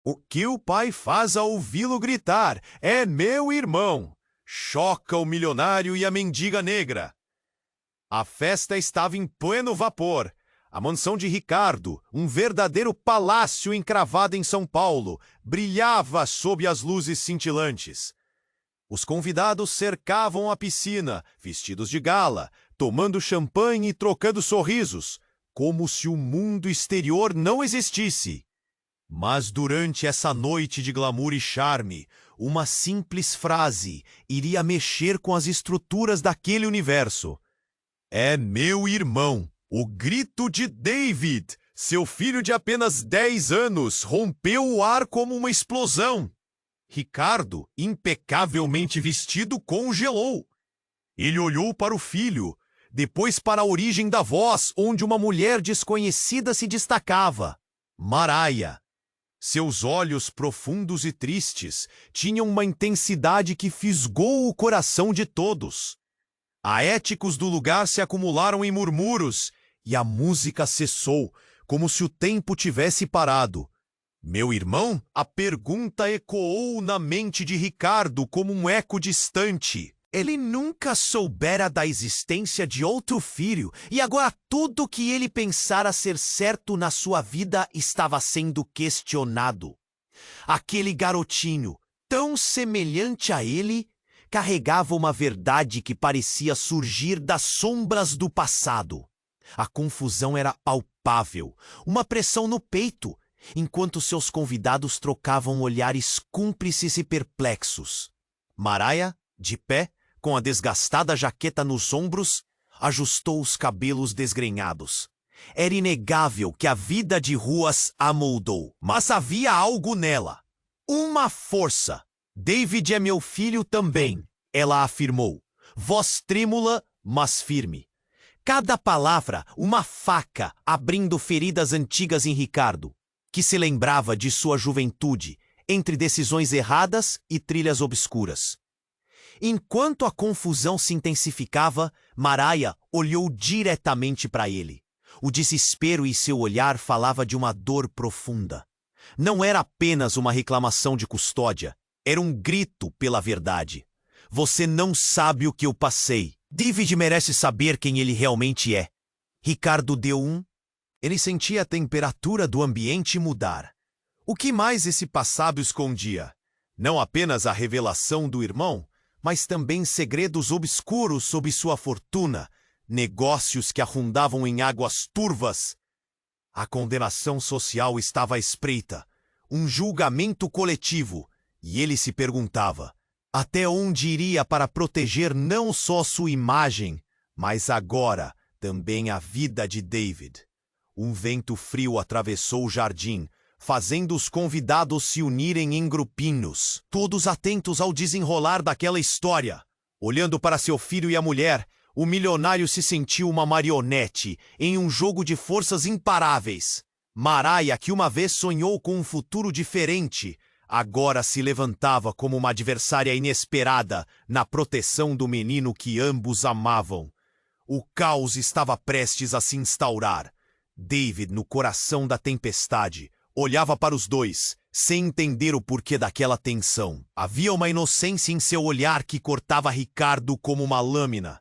O que o pai faz ao ouvi-lo gritar: "É meu irmão!" Choca o milionário e a mendiga negra. A festa estava em pleno vapor. A mansão de Ricardo, um verdadeiro palácio encravado em São Paulo, brilhava sob as luzes cintilantes. Os convidados cercavam a piscina, vestidos de gala, tomando champanhe e trocando sorrisos, como se o mundo exterior não existisse. Mas durante essa noite de glamour e charme, uma simples frase iria mexer com as estruturas daquele universo. "É meu irmão!" O grito de David, seu filho de apenas 10 anos, rompeu o ar como uma explosão. Ricardo, impecavelmente vestido, congelou. Ele olhou para o filho, depois para a origem da voz, onde uma mulher desconhecida se destacava: Maraia. Seus olhos profundos e tristes tinham uma intensidade que fisgou o coração de todos. Aéticos do lugar se acumularam em murmúrios e a música cessou, como se o tempo tivesse parado. "Meu irmão?" A pergunta ecoou na mente de Ricardo como um eco distante. Ele nunca soubera da existência de outro filho, e agora tudo o que ele pensara ser certo na sua vida estava sendo questionado. Aquele garotinho, tão semelhante a ele, carregava uma verdade que parecia surgir das sombras do passado. A confusão era palpável, uma pressão no peito, enquanto seus convidados trocavam olhares cúmplices e perplexos. Maraia, de pé, com a desgastada jaqueta nos ombros, ajustou os cabelos desgrenhados. Era inegável que a vida de ruas a moldou, mas havia algo nela. Uma força. "David é meu filho também", ela afirmou, voz trêmula, mas firme. Cada palavra, uma faca abrindo feridas antigas em Ricardo, que se lembrava de sua juventude, entre decisões erradas e trilhas obscuras. Enquanto a confusão se intensificava, Maraia olhou diretamente para ele. O desespero em seu olhar falava de uma dor profunda. Não era apenas uma reclamação de custódia, era um grito pela verdade. "Você não sabe o que eu passei. David merece saber quem ele realmente é." Ricardo deu um. Ele sentia a temperatura do ambiente mudar. O que mais esse passado escondia? Não apenas a revelação do irmão, mas também segredos obscuros sobre sua fortuna, negócios que afundavam em águas turvas. A condenação social estava à espreita, um julgamento coletivo, e ele se perguntava: até onde iria para proteger não só sua imagem, mas agora também a vida de David? Um vento frio atravessou o jardim, fazendo os convidados se unirem em grupinhos, todos atentos ao desenrolar daquela história. Olhando para seu filho e a mulher, o milionário se sentiu uma marionete em um jogo de forças imparáveis. Maraia, que uma vez sonhou com um futuro diferente, agora se levantava como uma adversária inesperada na proteção do menino que ambos amavam. O caos estava prestes a se instaurar. David, no coração da tempestade, olhava para os dois, sem entender o porquê daquela tensão. Havia uma inocência em seu olhar que cortava Ricardo como uma lâmina.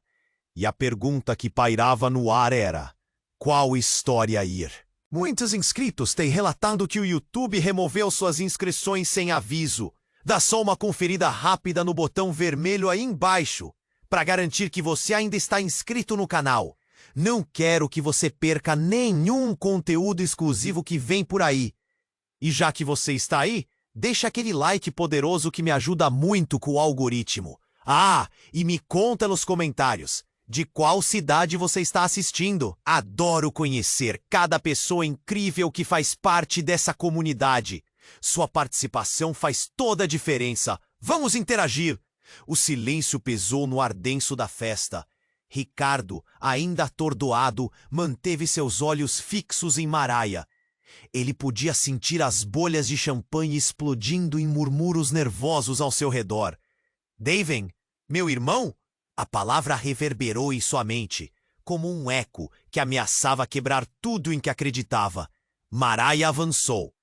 E a pergunta que pairava no ar era: qual história ir? Muitos inscritos têm relatado que o YouTube removeu suas inscrições sem aviso. Dá só uma conferida rápida no botão vermelho aí embaixo, para garantir que você ainda está inscrito no canal. Não quero que você perca nenhum conteúdo exclusivo que vem por aí. E já que você está aí, deixa aquele like poderoso que me ajuda muito com o algoritmo. Ah, e me conta nos comentários de qual cidade você está assistindo. Adoro conhecer cada pessoa incrível que faz parte dessa comunidade. Sua participação faz toda a diferença. Vamos interagir! O silêncio pesou no ar denso da festa. Ricardo, ainda atordoado, manteve seus olhos fixos em Maraia. Ele podia sentir as bolhas de champanhe explodindo em murmúrios nervosos ao seu redor. "David, meu irmão?" A palavra reverberou em sua mente, como um eco que ameaçava quebrar tudo em que acreditava. Maraia avançou.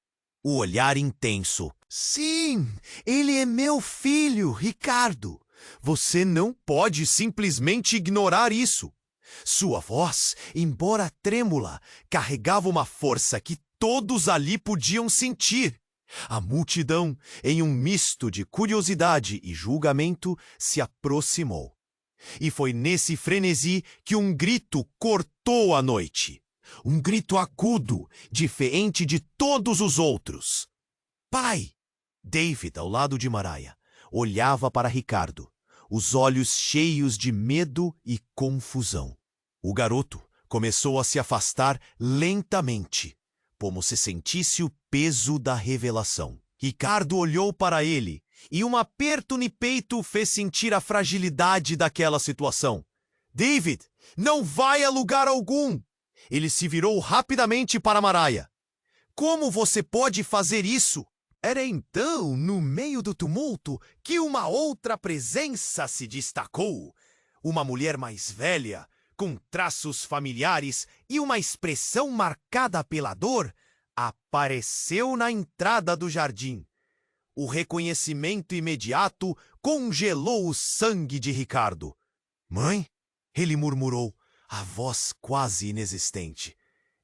o olhar intenso. Sim, ele é meu filho, Ricardo. Você não pode simplesmente ignorar isso. Sua voz, embora trêmula, carregava uma força que todos ali podiam sentir. A multidão, em um misto de curiosidade e julgamento, se aproximou. E foi nesse frenesi que um grito cortou a noite. Um grito agudo, diferente de todos os outros. Pai! David, ao lado de Mariah, olhava para Ricardo, os olhos cheios de medo e confusão. O garoto começou a se afastar lentamente, como se sentisse o peso da revelação. Ricardo olhou para ele e um aperto no peito fez sentir a fragilidade daquela situação. David, não vai a lugar algum! Ele se virou rapidamente para Mariah. Como você pode fazer isso? Era então, no meio do tumulto, que uma outra presença se destacou. Uma mulher mais velha, com traços familiares e uma expressão marcada pela dor, apareceu na entrada do jardim. O reconhecimento imediato congelou o sangue de Ricardo. Mãe? Ele murmurou, a voz quase inexistente.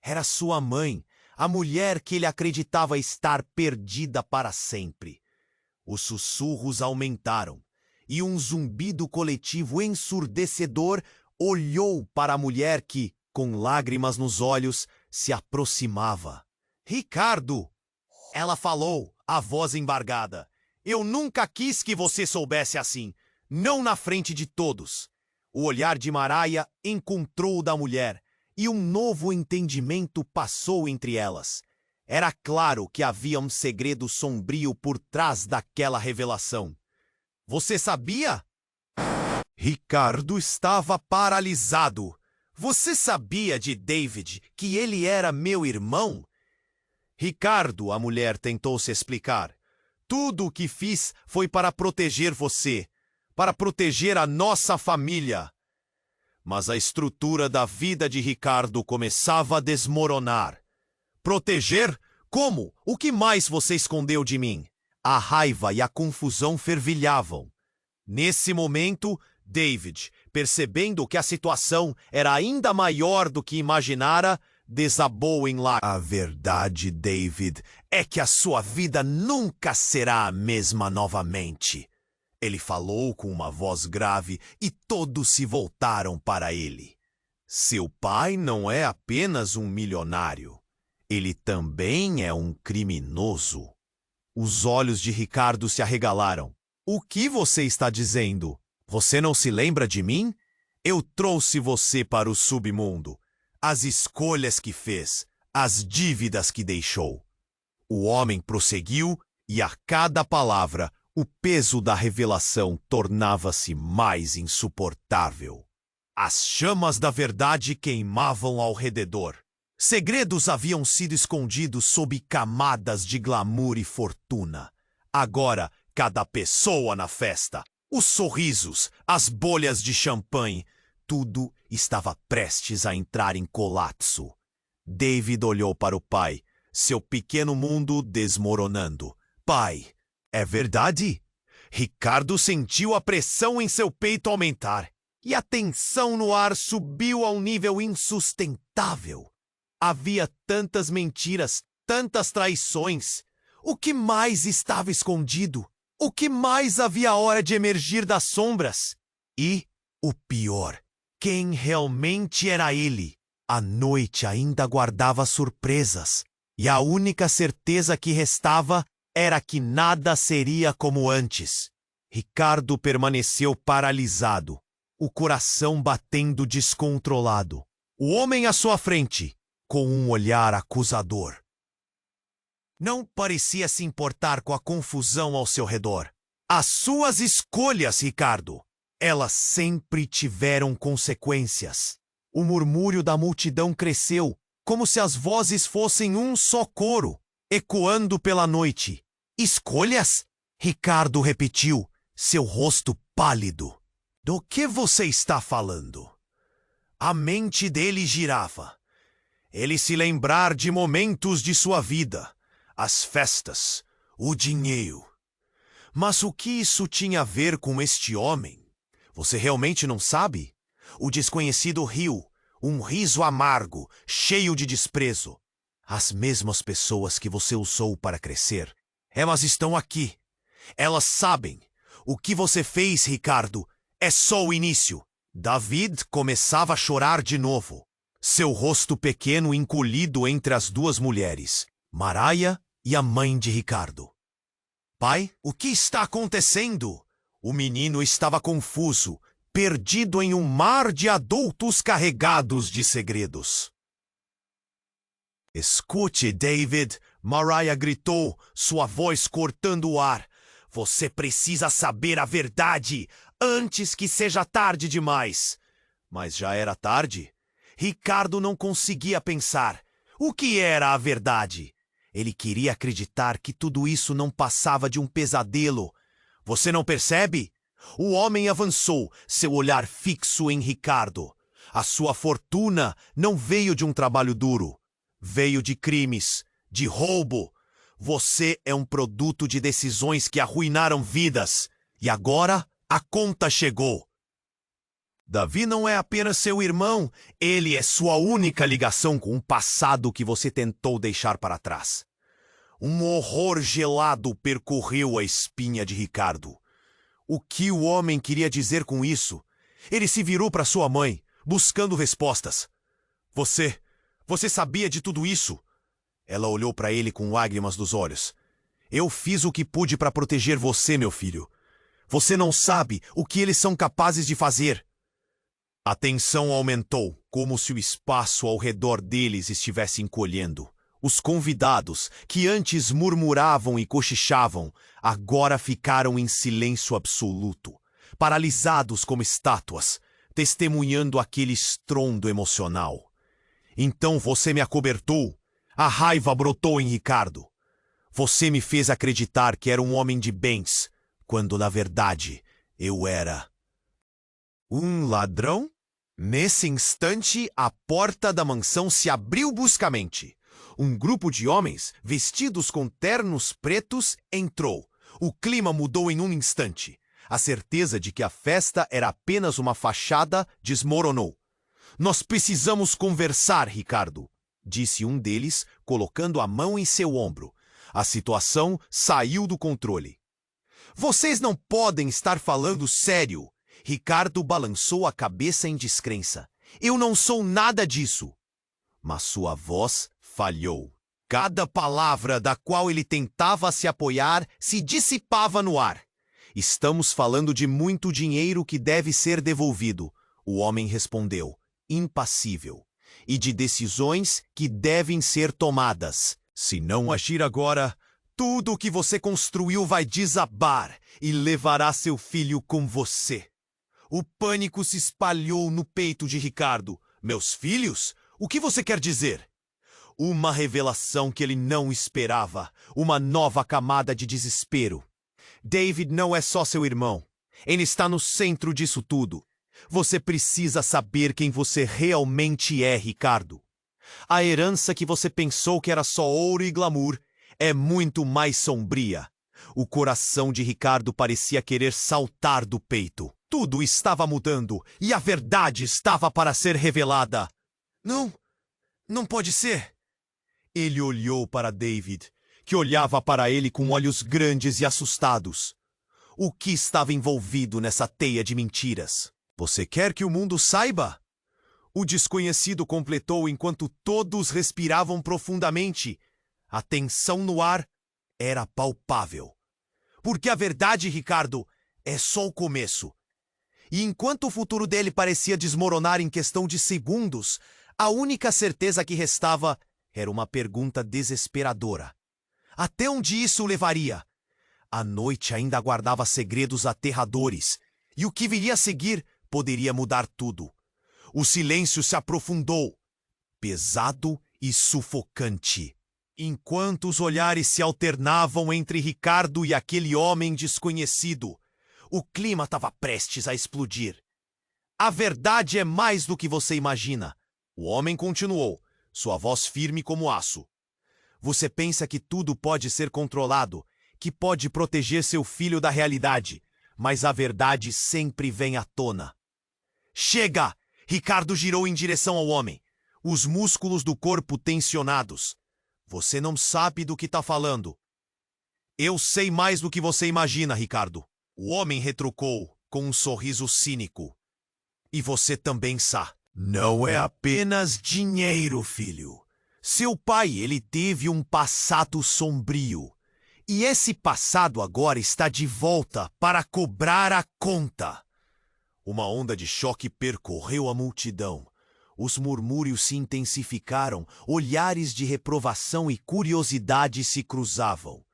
Era sua mãe, a mulher que ele acreditava estar perdida para sempre. Os sussurros aumentaram, e um zumbido coletivo ensurdecedor olhou para a mulher que, com lágrimas nos olhos, se aproximava. Ricardo! Ela falou, a voz embargada. Eu nunca quis que você soubesse assim, não na frente de todos. O olhar de Mariah encontrou o da mulher, e um novo entendimento passou entre elas. Era claro que havia um segredo sombrio por trás daquela revelação. Você sabia? Ricardo estava paralisado. Você sabia de David que ele era meu irmão? Ricardo, a mulher tentou se explicar. Tudo o que fiz foi para proteger você, para proteger a nossa família. Mas a estrutura da vida de Ricardo começava a desmoronar. Proteger? Como? O que mais você escondeu de mim? A raiva e a confusão fervilhavam. Nesse momento, David, percebendo que a situação era ainda maior do que imaginara, desabou em lágrimas. A verdade, David, é que a sua vida nunca será a mesma novamente. Ele falou com uma voz grave e todos se voltaram para ele. Seu pai não é apenas um milionário. Ele também é um criminoso. Os olhos de Ricardo se arregalaram. O que você está dizendo? Você não se lembra de mim? Eu trouxe você para o submundo. As escolhas que fez, as dívidas que deixou. O homem prosseguiu e a cada palavra o peso da revelação tornava-se mais insuportável. As chamas da verdade queimavam ao redor. Segredos haviam sido escondidos sob camadas de glamour e fortuna. Agora, cada pessoa na festa, os sorrisos, as bolhas de champanhe, tudo estava prestes a entrar em colapso. David olhou para o pai, seu pequeno mundo desmoronando. Pai, é verdade? Ricardo sentiu a pressão em seu peito aumentar, e a tensão no ar subiu a um nível insustentável. Havia tantas mentiras, tantas traições. O que mais estava escondido? O que mais havia hora de emergir das sombras? E, o pior, quem realmente era ele? A noite ainda guardava surpresas, e a única certeza que restava era que nada seria como antes. Ricardo permaneceu paralisado, o coração batendo descontrolado. O homem à sua frente, com um olhar acusador. Não parecia se importar com a confusão ao seu redor. As suas escolhas, Ricardo, elas sempre tiveram consequências. O murmúrio da multidão cresceu, como se as vozes fossem um só coro, ecoando pela noite. Escolhas? Ricardo repetiu, seu rosto pálido. Do que você está falando? A mente dele girava. Ele se lembrar de momentos de sua vida, as festas, o dinheiro. Mas o que isso tinha a ver com este homem? Você realmente não sabe? O desconhecido riu, um riso amargo, cheio de desprezo. As mesmas pessoas que você usou para crescer, elas estão aqui. Elas sabem. O que você fez, Ricardo, é só o início. David começava a chorar de novo. Seu rosto pequeno encolhido entre as duas mulheres, Mariah e a mãe de Ricardo. Pai, o que está acontecendo? O menino estava confuso, perdido em um mar de adultos carregados de segredos. Escute, David, Mariah gritou, sua voz cortando o ar. Você precisa saber a verdade antes que seja tarde demais. Mas já era tarde. Ricardo não conseguia pensar. O que era a verdade? Ele queria acreditar que tudo isso não passava de um pesadelo. Você não percebe? O homem avançou, seu olhar fixo em Ricardo. A sua fortuna não veio de um trabalho duro. Veio de crimes, de roubo. Você é um produto de decisões que arruinaram vidas. E agora a conta chegou. Davi não é apenas seu irmão, ele é sua única ligação com um passado que você tentou deixar para trás. Um horror gelado percorreu a espinha de Ricardo. O que o homem queria dizer com isso? Ele se virou para sua mãe, buscando respostas. Você sabia de tudo isso? Ela olhou para ele com lágrimas nos olhos. Eu fiz o que pude para proteger você, meu filho. Você não sabe o que eles são capazes de fazer. A tensão aumentou, como se o espaço ao redor deles estivesse encolhendo. Os convidados, que antes murmuravam e cochichavam, agora ficaram em silêncio absoluto, paralisados como estátuas, testemunhando aquele estrondo emocional. Então você me acobertou. A raiva brotou em Ricardo. Você me fez acreditar que era um homem de bens, quando na verdade eu era um ladrão? Nesse instante, a porta da mansão se abriu bruscamente. Um grupo de homens, vestidos com ternos pretos, entrou. O clima mudou em um instante. A certeza de que a festa era apenas uma fachada desmoronou. Nós precisamos conversar, Ricardo, disse um deles, colocando a mão em seu ombro. A situação saiu do controle. Vocês não podem estar falando sério. Ricardo balançou a cabeça em descrença. Eu não sou nada disso. Mas sua voz falhou. Cada palavra da qual ele tentava se apoiar se dissipava no ar. Estamos falando de muito dinheiro que deve ser devolvido, o homem respondeu, impassível, e de decisões que devem ser tomadas. Se não agir agora, tudo o que você construiu vai desabar e levará seu filho com você. O pânico se espalhou no peito de Ricardo. Meus filhos? O que você quer dizer? Uma revelação que ele não esperava. Uma nova camada de desespero. David não é só seu irmão. Ele está no centro disso tudo. Você precisa saber quem você realmente é, Ricardo. A herança que você pensou que era só ouro e glamour é muito mais sombria. O coração de Ricardo parecia querer saltar do peito. Tudo estava mudando e a verdade estava para ser revelada. Não pode ser. Ele olhou para David, que olhava para ele com olhos grandes e assustados. O que estava envolvido nessa teia de mentiras? Você quer que o mundo saiba? O desconhecido completou enquanto todos respiravam profundamente. A tensão no ar era palpável. Porque a verdade, Ricardo, é só o começo. E enquanto o futuro dele parecia desmoronar em questão de segundos, a única certeza que restava era uma pergunta desesperadora. Até onde isso o levaria? A noite ainda aguardava segredos aterradores, e o que viria a seguir poderia mudar tudo. O silêncio se aprofundou, pesado e sufocante. Enquanto os olhares se alternavam entre Ricardo e aquele homem desconhecido, o clima estava prestes a explodir. A verdade é mais do que você imagina. O homem continuou, sua voz firme como aço. Você pensa que tudo pode ser controlado, que pode proteger seu filho da realidade, mas a verdade sempre vem à tona. Chega! Ricardo girou em direção ao homem, os músculos do corpo tensionados. Você não sabe do que está falando. Eu sei mais do que você imagina, Ricardo. O homem retrucou com um sorriso cínico. E você também sabe. Não é apenas dinheiro, filho. Seu pai, ele teve um passado sombrio. E esse passado agora está de volta para cobrar a conta. Uma onda de choque percorreu a multidão. Os murmúrios se intensificaram, olhares de reprovação e curiosidade se cruzavam.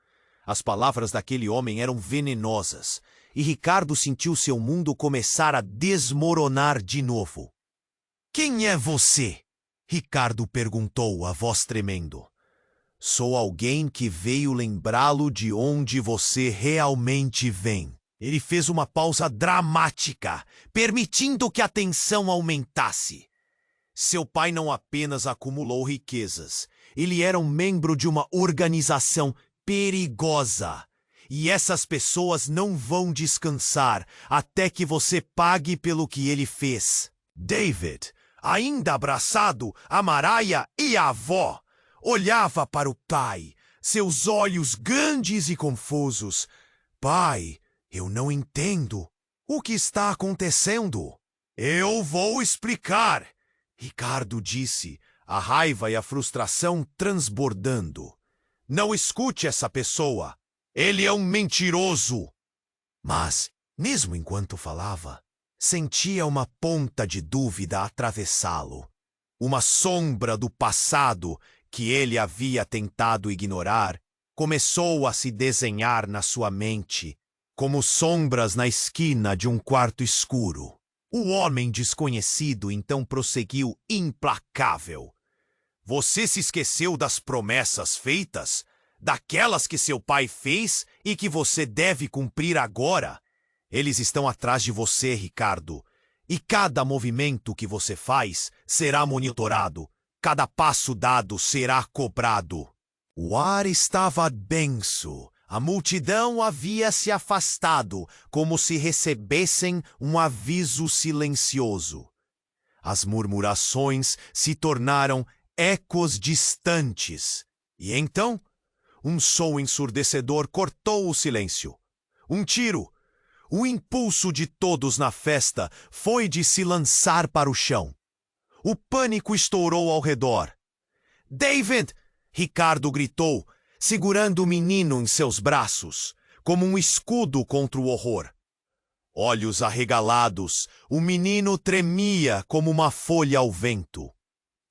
As palavras daquele homem eram venenosas, e Ricardo sentiu seu mundo começar a desmoronar de novo. Quem é você? Ricardo perguntou, a voz tremendo. Sou alguém que veio lembrá-lo de onde você realmente vem. Ele fez uma pausa dramática, permitindo que a tensão aumentasse. Seu pai não apenas acumulou riquezas, ele era um membro de uma organização perigosa. E essas pessoas não vão descansar até que você pague pelo que ele fez. David, ainda abraçado a Mariah e a avó, olhava para o pai, seus olhos grandes e confusos. Pai, eu não entendo. O que está acontecendo? Eu vou explicar, Ricardo disse, a raiva e a frustração transbordando. Não escute essa pessoa. Ele é um mentiroso. Mas, mesmo enquanto falava, sentia uma ponta de dúvida atravessá-lo. Uma sombra do passado que ele havia tentado ignorar começou a se desenhar na sua mente, como sombras na esquina de um quarto escuro. O homem desconhecido então prosseguiu implacável. Você se esqueceu das promessas feitas? Daquelas que seu pai fez e que você deve cumprir agora? Eles estão atrás de você, Ricardo. E cada movimento que você faz será monitorado. Cada passo dado será cobrado. O ar estava denso. A multidão havia se afastado, como se recebessem um aviso silencioso. As murmurações se tornaram ecos distantes. E então, um som ensurdecedor cortou o silêncio. Um tiro. O impulso de todos na festa foi de se lançar para o chão. O pânico estourou ao redor. David! Ricardo gritou, segurando o menino em seus braços, como um escudo contra o horror. Olhos arregalados, o menino tremia como uma folha ao vento.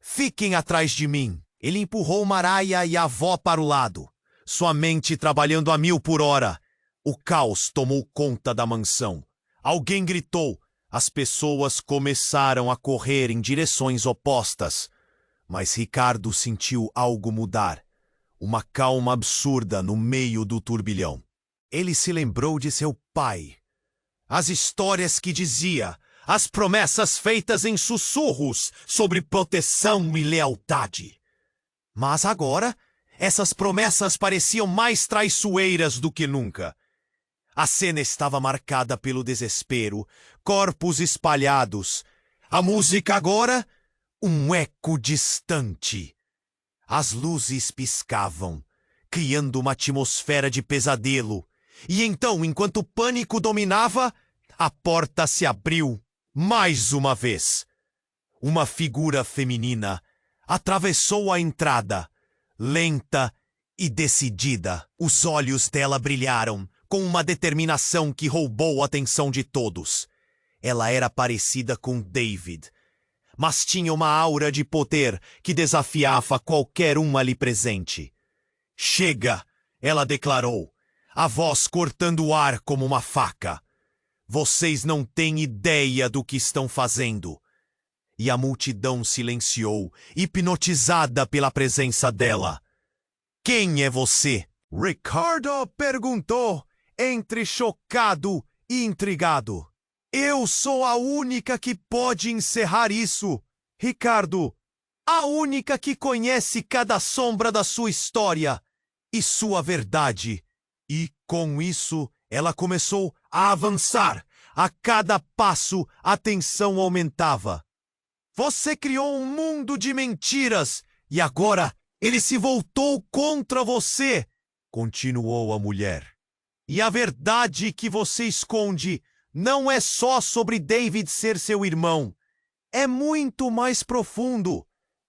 Fiquem atrás de mim. Ele empurrou Mariah e a avó para o lado, sua mente trabalhando a 1000 por hora. O caos tomou conta da mansão. Alguém gritou. As pessoas começaram a correr em direções opostas. Mas Ricardo sentiu algo mudar. Uma calma absurda no meio do turbilhão. Ele se lembrou de seu pai. As histórias que dizia, as promessas feitas em sussurros sobre proteção e lealdade. Mas agora, essas promessas pareciam mais traiçoeiras do que nunca. A cena estava marcada pelo desespero, corpos espalhados. A música agora, um eco distante. As luzes piscavam, criando uma atmosfera de pesadelo. E então, enquanto o pânico dominava, a porta se abriu mais uma vez. Uma figura feminina atravessou a entrada, lenta e decidida. Os olhos dela brilharam com uma determinação que roubou a atenção de todos. Ela era parecida com David, mas tinha uma aura de poder que desafiava qualquer um ali presente. Chega, ela declarou, a voz cortando o ar como uma faca. Vocês não têm ideia do que estão fazendo. E a multidão silenciou, hipnotizada pela presença dela. Quem é você? Ricardo perguntou, entre chocado e intrigado. Eu sou a única que pode encerrar isso, Ricardo. A única que conhece cada sombra da sua história e sua verdade. E, com isso, ela começou a avançar. A cada passo, a tensão aumentava. Você criou um mundo de mentiras e agora ele se voltou contra você, continuou a mulher. E a verdade que você esconde não é só sobre David ser seu irmão. É muito mais profundo.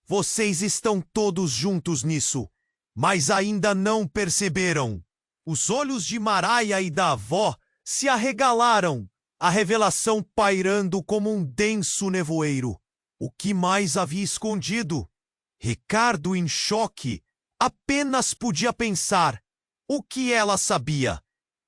Vocês estão todos juntos nisso, mas ainda não perceberam. Os olhos de Mariah e da avó se arregalaram, a revelação pairando como um denso nevoeiro. O que mais havia escondido? Ricardo, em choque, apenas podia pensar. O que ela sabia?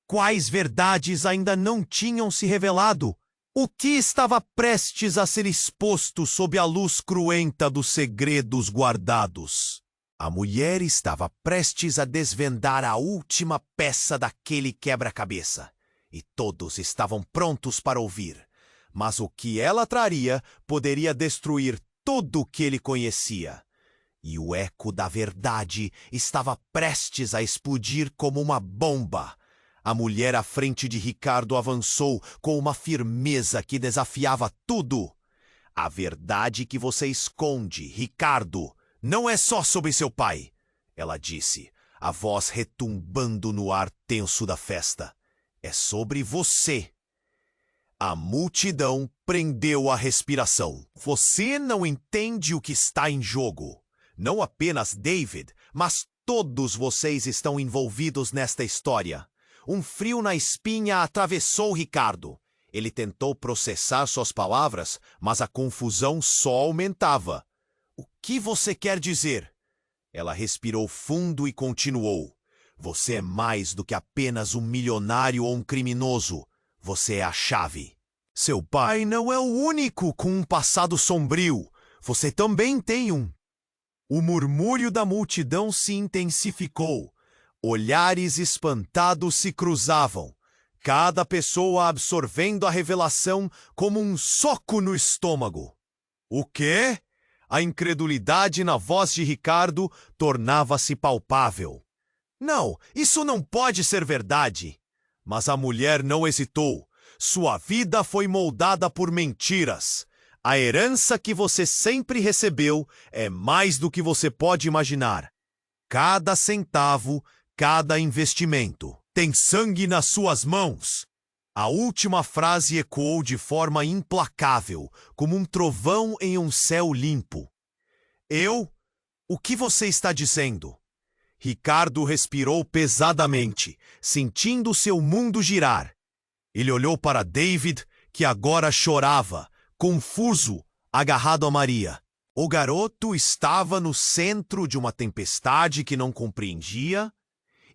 Quais verdades ainda não tinham se revelado? O que estava prestes a ser exposto sob a luz cruenta dos segredos guardados? A mulher estava prestes a desvendar a última peça daquele quebra-cabeça, e todos estavam prontos para ouvir. Mas o que ela traria poderia destruir tudo o que ele conhecia. E o eco da verdade estava prestes a explodir como uma bomba. A mulher à frente de Ricardo avançou com uma firmeza que desafiava tudo. A verdade que você esconde, Ricardo, não é só sobre seu pai, ela disse, a voz retumbando no ar tenso da festa. É sobre você. A multidão prendeu a respiração. Você não entende o que está em jogo. Não apenas David, mas todos vocês estão envolvidos nesta história. Um frio na espinha atravessou Ricardo. Ele tentou processar suas palavras, mas a confusão só aumentava. O que você quer dizer? Ela respirou fundo e continuou. Você é mais do que apenas um milionário ou um criminoso. Você é a chave. Seu pai não é o único com um passado sombrio. Você também tem um. O murmúrio da multidão se intensificou. Olhares espantados se cruzavam. Cada pessoa absorvendo a revelação como um soco no estômago. O quê? A incredulidade na voz de Ricardo tornava-se palpável. Não, isso não pode ser verdade. Mas a mulher não hesitou. Sua vida foi moldada por mentiras. A herança que você sempre recebeu é mais do que você pode imaginar. Cada centavo, cada investimento. Tem sangue nas suas mãos. A última frase ecoou de forma implacável, como um trovão em um céu limpo. Eu? O que você está dizendo? Ricardo respirou pesadamente, sentindo seu mundo girar. Ele olhou para David, que agora chorava, confuso, agarrado a Maria. O garoto estava no centro de uma tempestade que não compreendia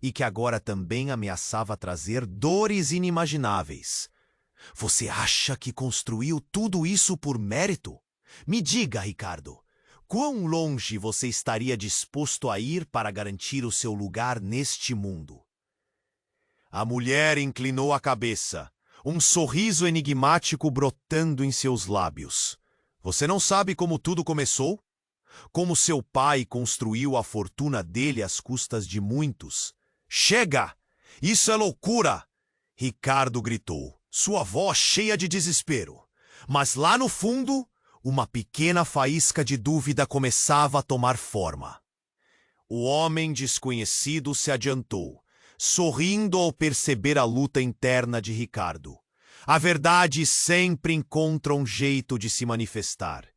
e que agora também ameaçava trazer dores inimagináveis. Você acha que construiu tudo isso por mérito? Me diga, Ricardo. Quão longe você estaria disposto a ir para garantir o seu lugar neste mundo? A mulher inclinou a cabeça, um sorriso enigmático brotando em seus lábios. Você não sabe como tudo começou? Como seu pai construiu a fortuna dele às custas de muitos? Chega! Isso é loucura! Ricardo gritou, sua voz cheia de desespero. Mas lá no fundo, uma pequena faísca de dúvida começava a tomar forma. O homem desconhecido se adiantou, sorrindo ao perceber a luta interna de Ricardo. A verdade sempre encontra um jeito de se manifestar.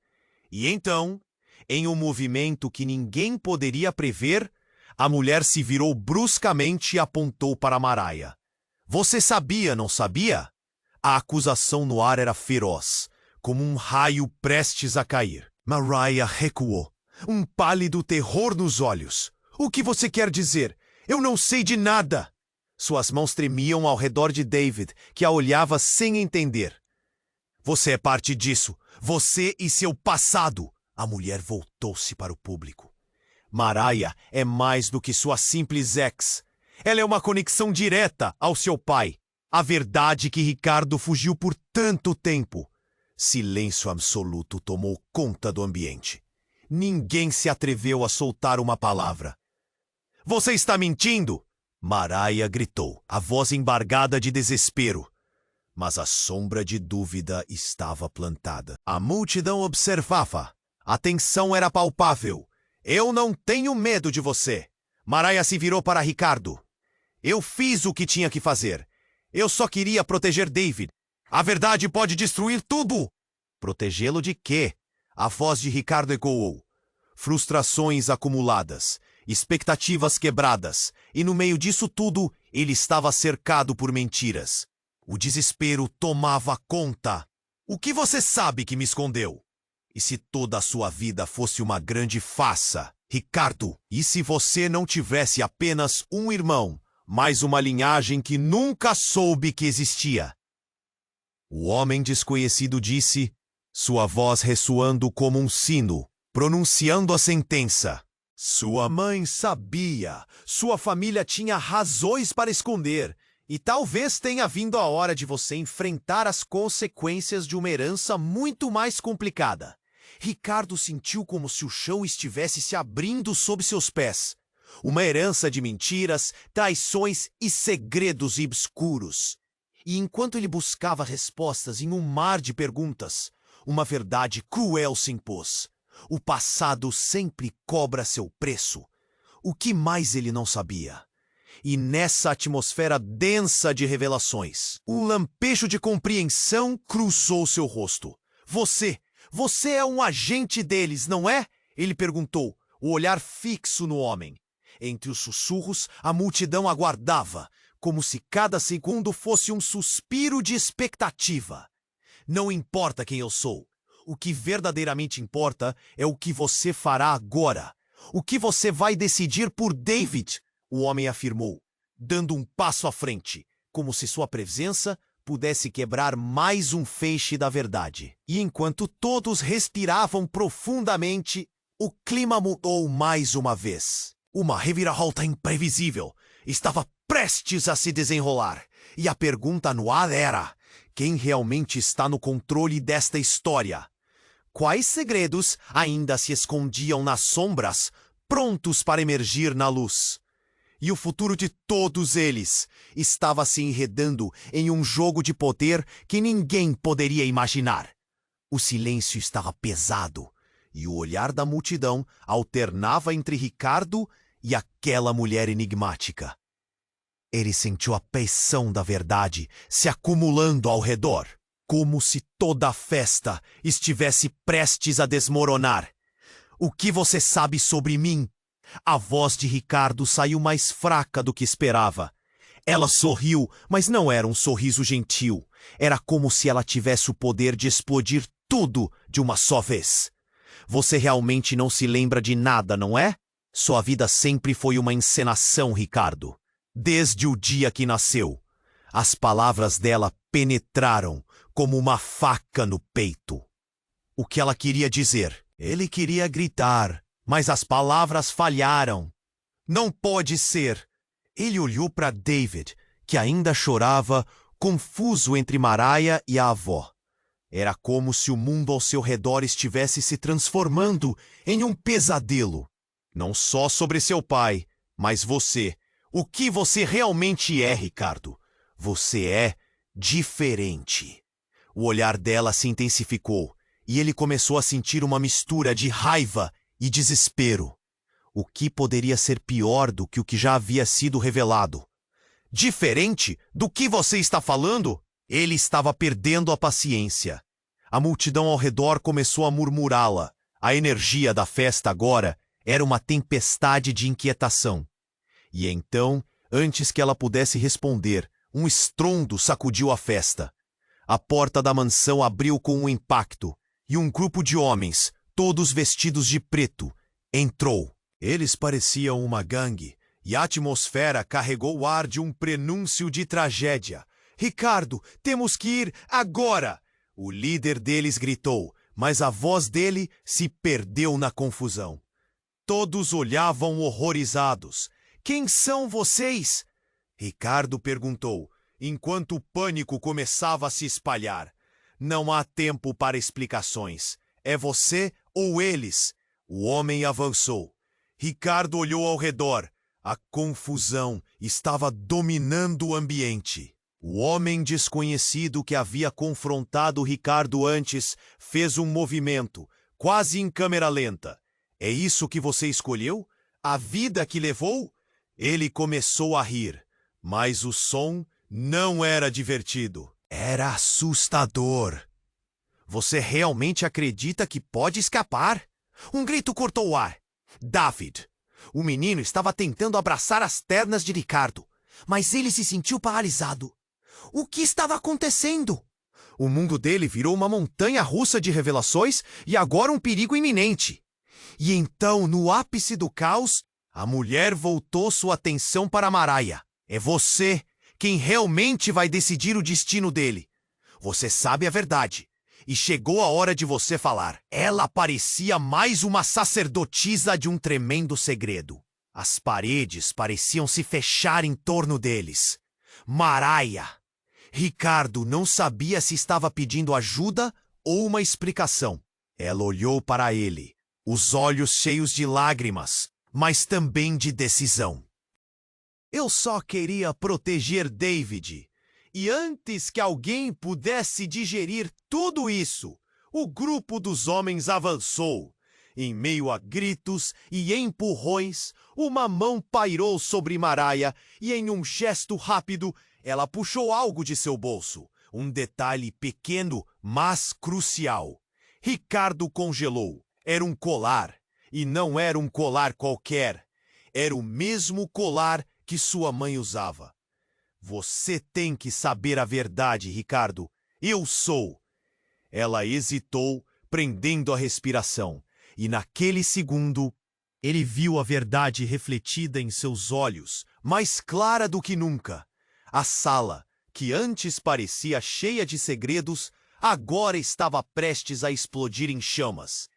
E então, em um movimento que ninguém poderia prever, a mulher se virou bruscamente e apontou para Mariah. Você sabia, não sabia? A acusação no ar era feroz, como um raio prestes a cair. Mariah recuou, um pálido terror nos olhos. O que você quer dizer? Eu não sei de nada! Suas mãos tremiam ao redor de David, que a olhava sem entender. Você é parte disso. Você e seu passado. A mulher voltou-se para o público. Mariah é mais do que sua simples ex. Ela é uma conexão direta ao seu pai. A verdade que Ricardo fugiu por tanto tempo. Silêncio absoluto tomou conta do ambiente. Ninguém se atreveu a soltar uma palavra. Você está mentindo! Mariah gritou, a voz embargada de desespero. Mas a sombra de dúvida estava plantada. A multidão observava. A tensão era palpável. Eu não tenho medo de você. Mariah se virou para Ricardo. Eu fiz o que tinha que fazer. Eu só queria proteger David. A verdade pode destruir tudo. Protegê-lo de quê? A voz de Ricardo ecoou. Frustrações acumuladas, expectativas quebradas, e no meio disso tudo, ele estava cercado por mentiras. O desespero tomava conta. O que você sabe que me escondeu? E se toda a sua vida fosse uma grande farsa? Ricardo, e se você não tivesse apenas um irmão, mas uma linhagem que nunca soube que existia? O homem desconhecido disse, sua voz ressoando como um sino, pronunciando a sentença. Sua mãe sabia. Sua família tinha razões para esconder. E talvez tenha vindo a hora de você enfrentar as consequências de uma herança muito mais complicada. Ricardo sentiu como se o chão estivesse se abrindo sob seus pés. Uma herança de mentiras, traições e segredos obscuros. E enquanto ele buscava respostas em um mar de perguntas, uma verdade cruel se impôs. O passado sempre cobra seu preço. O que mais ele não sabia? E nessa atmosfera densa de revelações, um lampejo de compreensão cruzou seu rosto. Você é um agente deles, não é? Ele perguntou, o olhar fixo no homem. Entre os sussurros, a multidão aguardava, como se cada segundo fosse um suspiro de expectativa. Não importa quem eu sou. O que verdadeiramente importa é o que você fará agora. O que você vai decidir por David, o homem afirmou, dando um passo à frente, como se sua presença pudesse quebrar mais um feixe da verdade. E enquanto todos respiravam profundamente, o clima mudou mais uma vez. Uma reviravolta imprevisível estava prestes a se desenrolar. E a pergunta no ar era: quem realmente está no controle desta história? Quais segredos ainda se escondiam nas sombras, prontos para emergir na luz? E o futuro de todos eles estava se enredando em um jogo de poder que ninguém poderia imaginar. O silêncio estava pesado, e o olhar da multidão alternava entre Ricardo e aquela mulher enigmática. Ele sentiu a pressão da verdade se acumulando ao redor, como se toda a festa estivesse prestes a desmoronar. O que você sabe sobre mim? A voz de Ricardo saiu mais fraca do que esperava. Ela sorriu, mas não era um sorriso gentil. Era como se ela tivesse o poder de explodir tudo de uma só vez. Você realmente não se lembra de nada, não é? Sua vida sempre foi uma encenação, Ricardo. Desde o dia que nasceu. As palavras dela penetraram como uma faca no peito. O que ela queria dizer? Ele queria gritar, mas as palavras falharam. Não pode ser. Ele olhou para David, que ainda chorava, confuso entre Mariah e a avó. Era como se o mundo ao seu redor estivesse se transformando em um pesadelo. Não só sobre seu pai, mas você. O que você realmente é, Ricardo? Você é diferente. O olhar dela se intensificou, e ele começou a sentir uma mistura de raiva e desespero. O que poderia ser pior do que o que já havia sido revelado? Diferente? Do que você está falando? Ele estava perdendo a paciência. A multidão ao redor começou a murmurá-la. A energia da festa agora era uma tempestade de inquietação. E então, antes que ela pudesse responder, um estrondo sacudiu a festa. A porta da mansão abriu com um impacto, e um grupo de homens, todos vestidos de preto, entrou. Eles pareciam uma gangue, e a atmosfera carregou o ar de um prenúncio de tragédia. Ricardo, temos que ir agora! O líder deles gritou, mas a voz dele se perdeu na confusão. Todos olhavam horrorizados. Quem são vocês? Ricardo perguntou, enquanto o pânico começava a se espalhar. Não há tempo para explicações. É você ou eles. O homem avançou. Ricardo olhou ao redor. A confusão estava dominando o ambiente. O homem desconhecido que havia confrontado Ricardo antes fez um movimento, quase em câmera lenta. É isso que você escolheu? A vida que levou? Ele começou a rir, mas o som não era divertido. Era assustador. Você realmente acredita que pode escapar? Um grito cortou o ar. David. O menino estava tentando abraçar as pernas de Ricardo, mas ele se sentiu paralisado. O que estava acontecendo? O mundo dele virou uma montanha-russa de revelações e agora um perigo iminente. E então, no ápice do caos, a mulher voltou sua atenção para Mariah. É você quem realmente vai decidir o destino dele. Você sabe a verdade. E chegou a hora de você falar. Ela parecia mais uma sacerdotisa de um tremendo segredo. As paredes pareciam se fechar em torno deles. Mariah. Ricardo não sabia se estava pedindo ajuda ou uma explicação. Ela olhou para ele, os olhos cheios de lágrimas, mas também de decisão. Eu só queria proteger David. E antes que alguém pudesse digerir tudo isso, o grupo dos homens avançou. Em meio a gritos e empurrões, uma mão pairou sobre Mariah e, em um gesto rápido, ela puxou algo de seu bolso. Um detalhe pequeno, mas crucial. Ricardo congelou. Era um colar. E não era um colar qualquer. Era o mesmo colar que sua mãe usava. Você tem que saber a verdade, Ricardo. Eu sou. Ela hesitou, prendendo a respiração. E naquele segundo, ele viu a verdade refletida em seus olhos, mais clara do que nunca. A sala, que antes parecia cheia de segredos, agora estava prestes a explodir em chamas.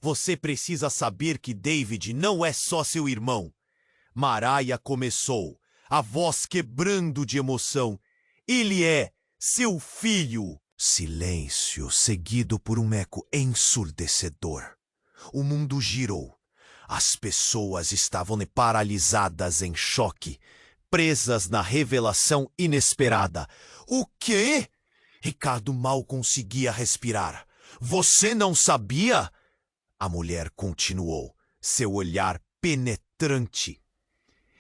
Você precisa saber que David não é só seu irmão. Mariah começou, a voz quebrando de emoção. Ele é seu filho. Silêncio, seguido por um eco ensurdecedor. O mundo girou. As pessoas estavam paralisadas em choque, presas na revelação inesperada. O quê? Ricardo mal conseguia respirar. Você não sabia? A mulher continuou, seu olhar penetrante.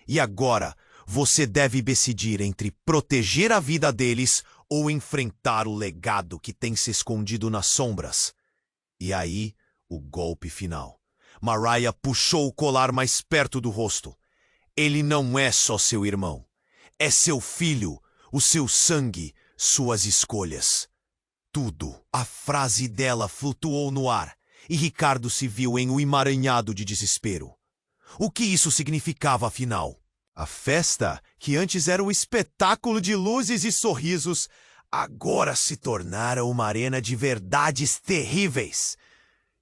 E agora, você deve decidir entre proteger a vida deles ou enfrentar o legado que tem se escondido nas sombras. E aí, o golpe final. Mariah puxou o colar mais perto do rosto. Ele não é só seu irmão. É seu filho, o seu sangue, suas escolhas. Tudo. A frase dela flutuou no ar e Ricardo se viu em um emaranhado de desespero. O que isso significava, afinal? A festa, que antes era um espetáculo de luzes e sorrisos, agora se tornara uma arena de verdades terríveis.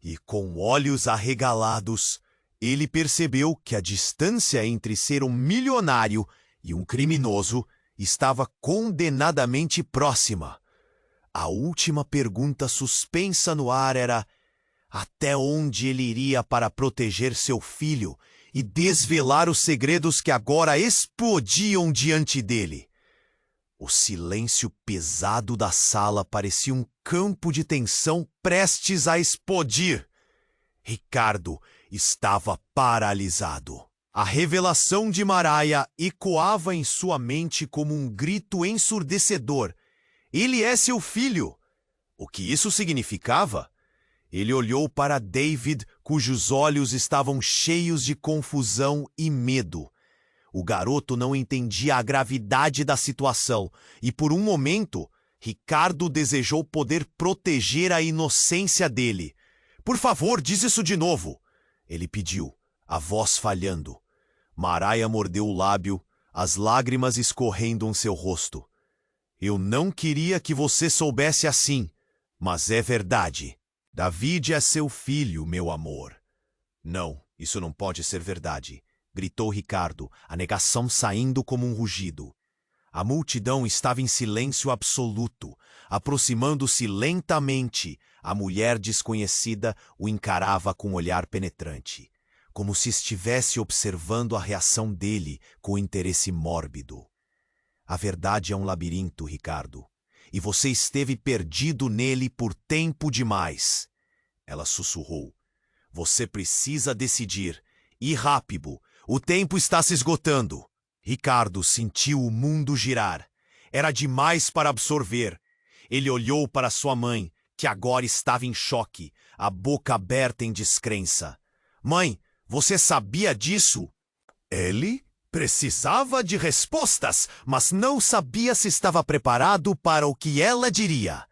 E com olhos arregalados, ele percebeu que a distância entre ser um milionário e um criminoso estava condenadamente próxima. A última pergunta suspensa no ar era: até onde ele iria para proteger seu filho e desvelar os segredos que agora explodiam diante dele? O silêncio pesado da sala parecia um campo de tensão prestes a explodir. Ricardo estava paralisado. A revelação de Mariah ecoava em sua mente como um grito ensurdecedor. Ele é seu filho. O que isso significava? Ele olhou para David, cujos olhos estavam cheios de confusão e medo. O garoto não entendia a gravidade da situação e, por um momento, Ricardo desejou poder proteger a inocência dele. Por favor, diz isso de novo, ele pediu, a voz falhando. Mariah mordeu o lábio, as lágrimas escorrendo em seu rosto. Eu não queria que você soubesse assim, mas é verdade. David é seu filho, meu amor. Não, isso não pode ser verdade, gritou Ricardo, a negação saindo como um rugido. A multidão estava em silêncio absoluto. Aproximando-se lentamente, a mulher desconhecida o encarava com um olhar penetrante, como se estivesse observando a reação dele com interesse mórbido. A verdade é um labirinto, Ricardo, e você esteve perdido nele por tempo demais. Ela sussurrou. Você precisa decidir. E rápido, o tempo está se esgotando. Ricardo sentiu o mundo girar. Era demais para absorver. Ele olhou para sua mãe, que agora estava em choque, a boca aberta em descrença. Mãe, você sabia disso? Ele precisava de respostas, mas não sabia se estava preparado para o que ela diria.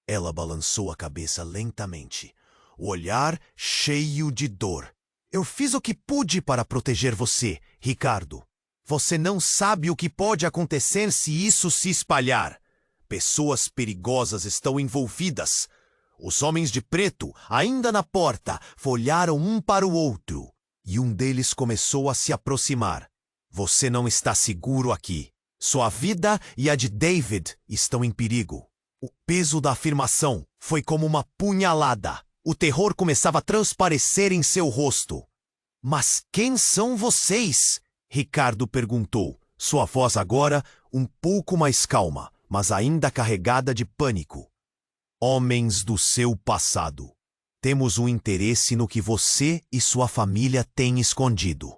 Ela balançou a cabeça lentamente, o olhar cheio de dor. Eu fiz o que pude para proteger você, Ricardo. Você não sabe o que pode acontecer se isso se espalhar. Pessoas perigosas estão envolvidas. Os homens de preto, ainda na porta, olharam um para o outro, e um deles começou a se aproximar. Você não está seguro aqui. Sua vida e a de David estão em perigo. O peso da afirmação foi como uma punhalada. O terror começava a transparecer em seu rosto. Mas quem são vocês? Ricardo perguntou, sua voz agora um pouco mais calma, mas ainda carregada de pânico. Homens do seu passado. Temos um interesse no que você e sua família têm escondido.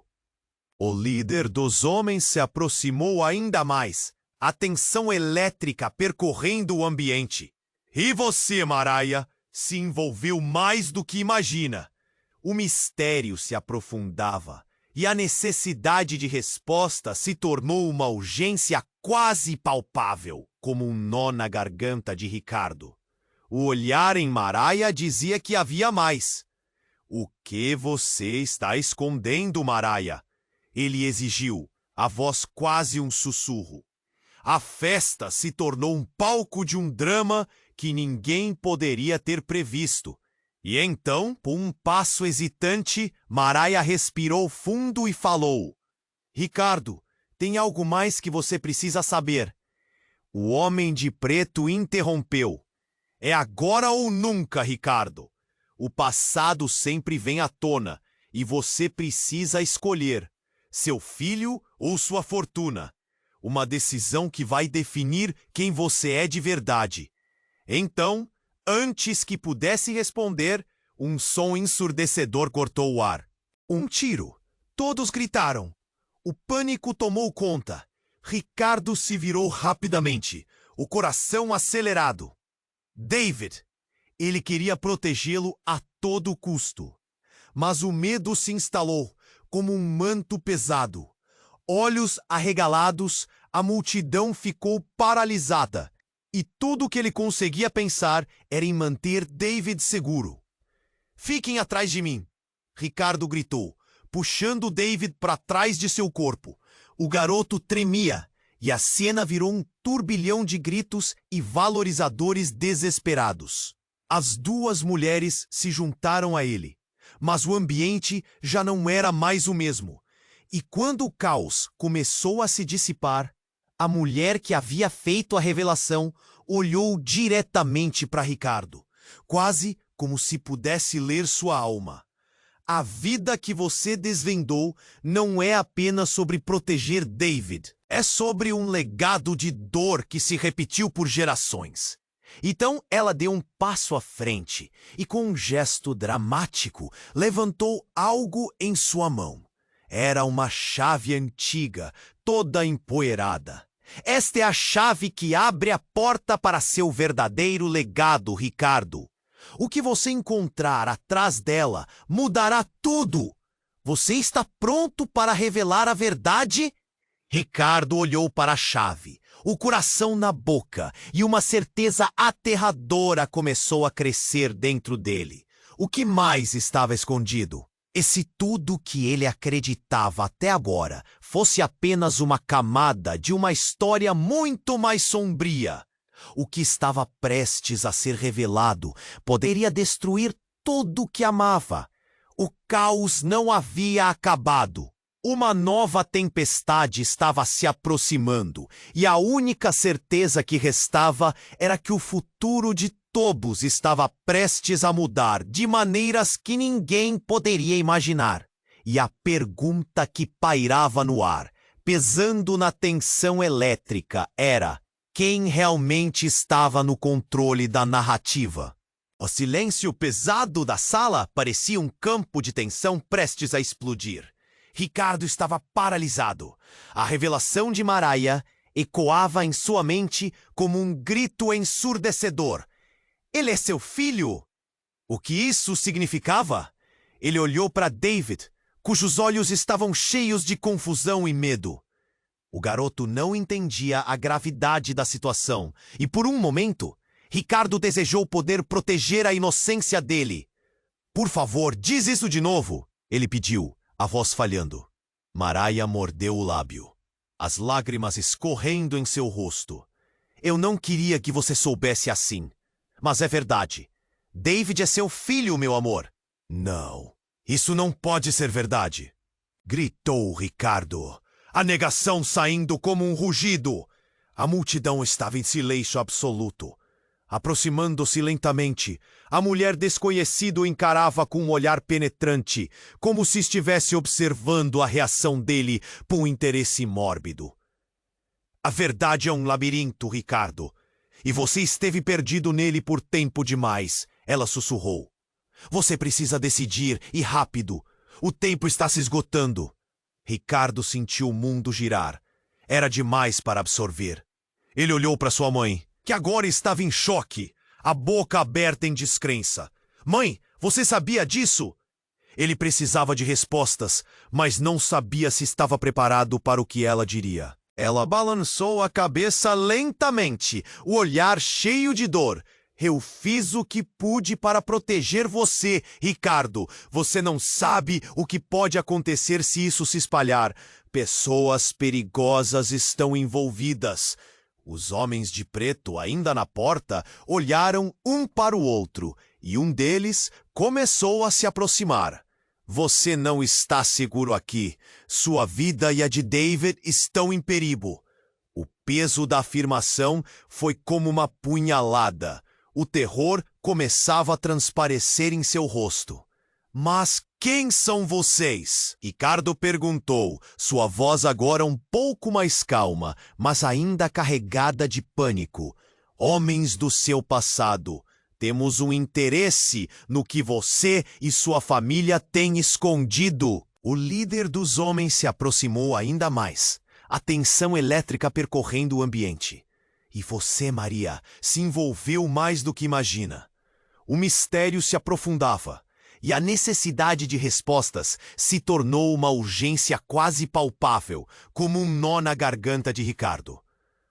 O líder dos homens se aproximou ainda mais, a tensão elétrica percorrendo o ambiente. E você, Mariah, se envolveu mais do que imagina. O mistério se aprofundava e a necessidade de resposta se tornou uma urgência quase palpável, como um nó na garganta de Ricardo. O olhar em Mariah dizia que havia mais. O que você está escondendo, Mariah? Ele exigiu, a voz quase um sussurro. A festa se tornou um palco de um drama que ninguém poderia ter previsto. E então, por um passo hesitante, Mariah respirou fundo e falou. Ricardo, tem algo mais que você precisa saber. O homem de preto interrompeu. É agora ou nunca, Ricardo. O passado sempre vem à tona e você precisa escolher seu filho ou sua fortuna. Uma decisão que vai definir quem você é de verdade. Então, antes que pudesse responder, um som ensurdecedor cortou o ar. Um tiro. Todos gritaram. O pânico tomou conta. Ricardo se virou rapidamente, o coração acelerado. David. Ele queria protegê-lo a todo custo. Mas o medo se instalou como um manto pesado. Olhos arregalados, a multidão ficou paralisada. E tudo o que ele conseguia pensar era em manter David seguro. Fiquem atrás de mim, Ricardo gritou, puxando David para trás de seu corpo. O garoto tremia, e a cena virou um turbilhão de gritos e valorizadores desesperados. As duas mulheres se juntaram a ele, mas o ambiente já não era mais o mesmo. E quando o caos começou a se dissipar, a mulher que havia feito a revelação olhou diretamente para Ricardo, quase como se pudesse ler sua alma. A vida que você desvendou não é apenas sobre proteger David. É sobre um legado de dor que se repetiu por gerações. Então ela deu um passo à frente e, com um gesto dramático, levantou algo em sua mão. Era uma chave antiga, toda empoeirada. Esta é a chave que abre a porta para seu verdadeiro legado, Ricardo. O que você encontrar atrás dela mudará tudo. Você está pronto para revelar a verdade? Ricardo olhou para a chave, o coração na boca, e uma certeza aterradora começou a crescer dentro dele. O que mais estava escondido? E se tudo que ele acreditava até agora fosse apenas uma camada de uma história muito mais sombria? O que estava prestes a ser revelado poderia destruir tudo o que amava. O caos não havia acabado. Uma nova tempestade estava se aproximando, e a única certeza que restava era que o futuro de todos estava prestes a mudar de maneiras que ninguém poderia imaginar. E a pergunta que pairava no ar, pesando na tensão elétrica, era: quem realmente estava no controle da narrativa? O silêncio pesado da sala parecia um campo de tensão prestes a explodir. Ricardo estava paralisado. A revelação de Mariah ecoava em sua mente como um grito ensurdecedor. Ele é seu filho? O que isso significava? Ele olhou para David, cujos olhos estavam cheios de confusão e medo. O garoto não entendia a gravidade da situação, e por um momento, Ricardo desejou poder proteger a inocência dele. Por favor, diz isso de novo, ele pediu, a voz falhando. Mariah mordeu o lábio, as lágrimas escorrendo em seu rosto. Eu não queria que você soubesse assim, mas é verdade. David é seu filho, meu amor. Não, isso não pode ser verdade, gritou Ricardo, a negação saindo como um rugido. A multidão estava em silêncio absoluto. Aproximando-se lentamente, a mulher desconhecida o encarava com um olhar penetrante, como se estivesse observando a reação dele com interesse mórbido. A verdade é um labirinto, Ricardo, e você esteve perdido nele por tempo demais, ela sussurrou. Você precisa decidir, e rápido. O tempo está se esgotando. Ricardo sentiu o mundo girar. Era demais para absorver. Ele olhou para sua mãe, que agora estava em choque, a boca aberta em descrença. Mãe, você sabia disso? Ele precisava de respostas, mas não sabia se estava preparado para o que ela diria. Ela balançou a cabeça lentamente, o olhar cheio de dor. Eu fiz o que pude para proteger você, Ricardo. Você não sabe o que pode acontecer se isso se espalhar. Pessoas perigosas estão envolvidas. Os homens de preto, ainda na porta, olharam um para o outro, e um deles começou a se aproximar. Você não está seguro aqui. Sua vida e a de David estão em perigo. O peso da afirmação foi como uma punhalada. O terror começava a transparecer em seu rosto. Mas quem são vocês? Ricardo perguntou, sua voz agora um pouco mais calma, mas ainda carregada de pânico. Homens do seu passado. Temos um interesse no que você e sua família têm escondido. O líder dos homens se aproximou ainda mais, a tensão elétrica percorrendo o ambiente. E você, Maria, se envolveu mais do que imagina. O mistério se aprofundava, e a necessidade de respostas se tornou uma urgência quase palpável, como um nó na garganta de Ricardo.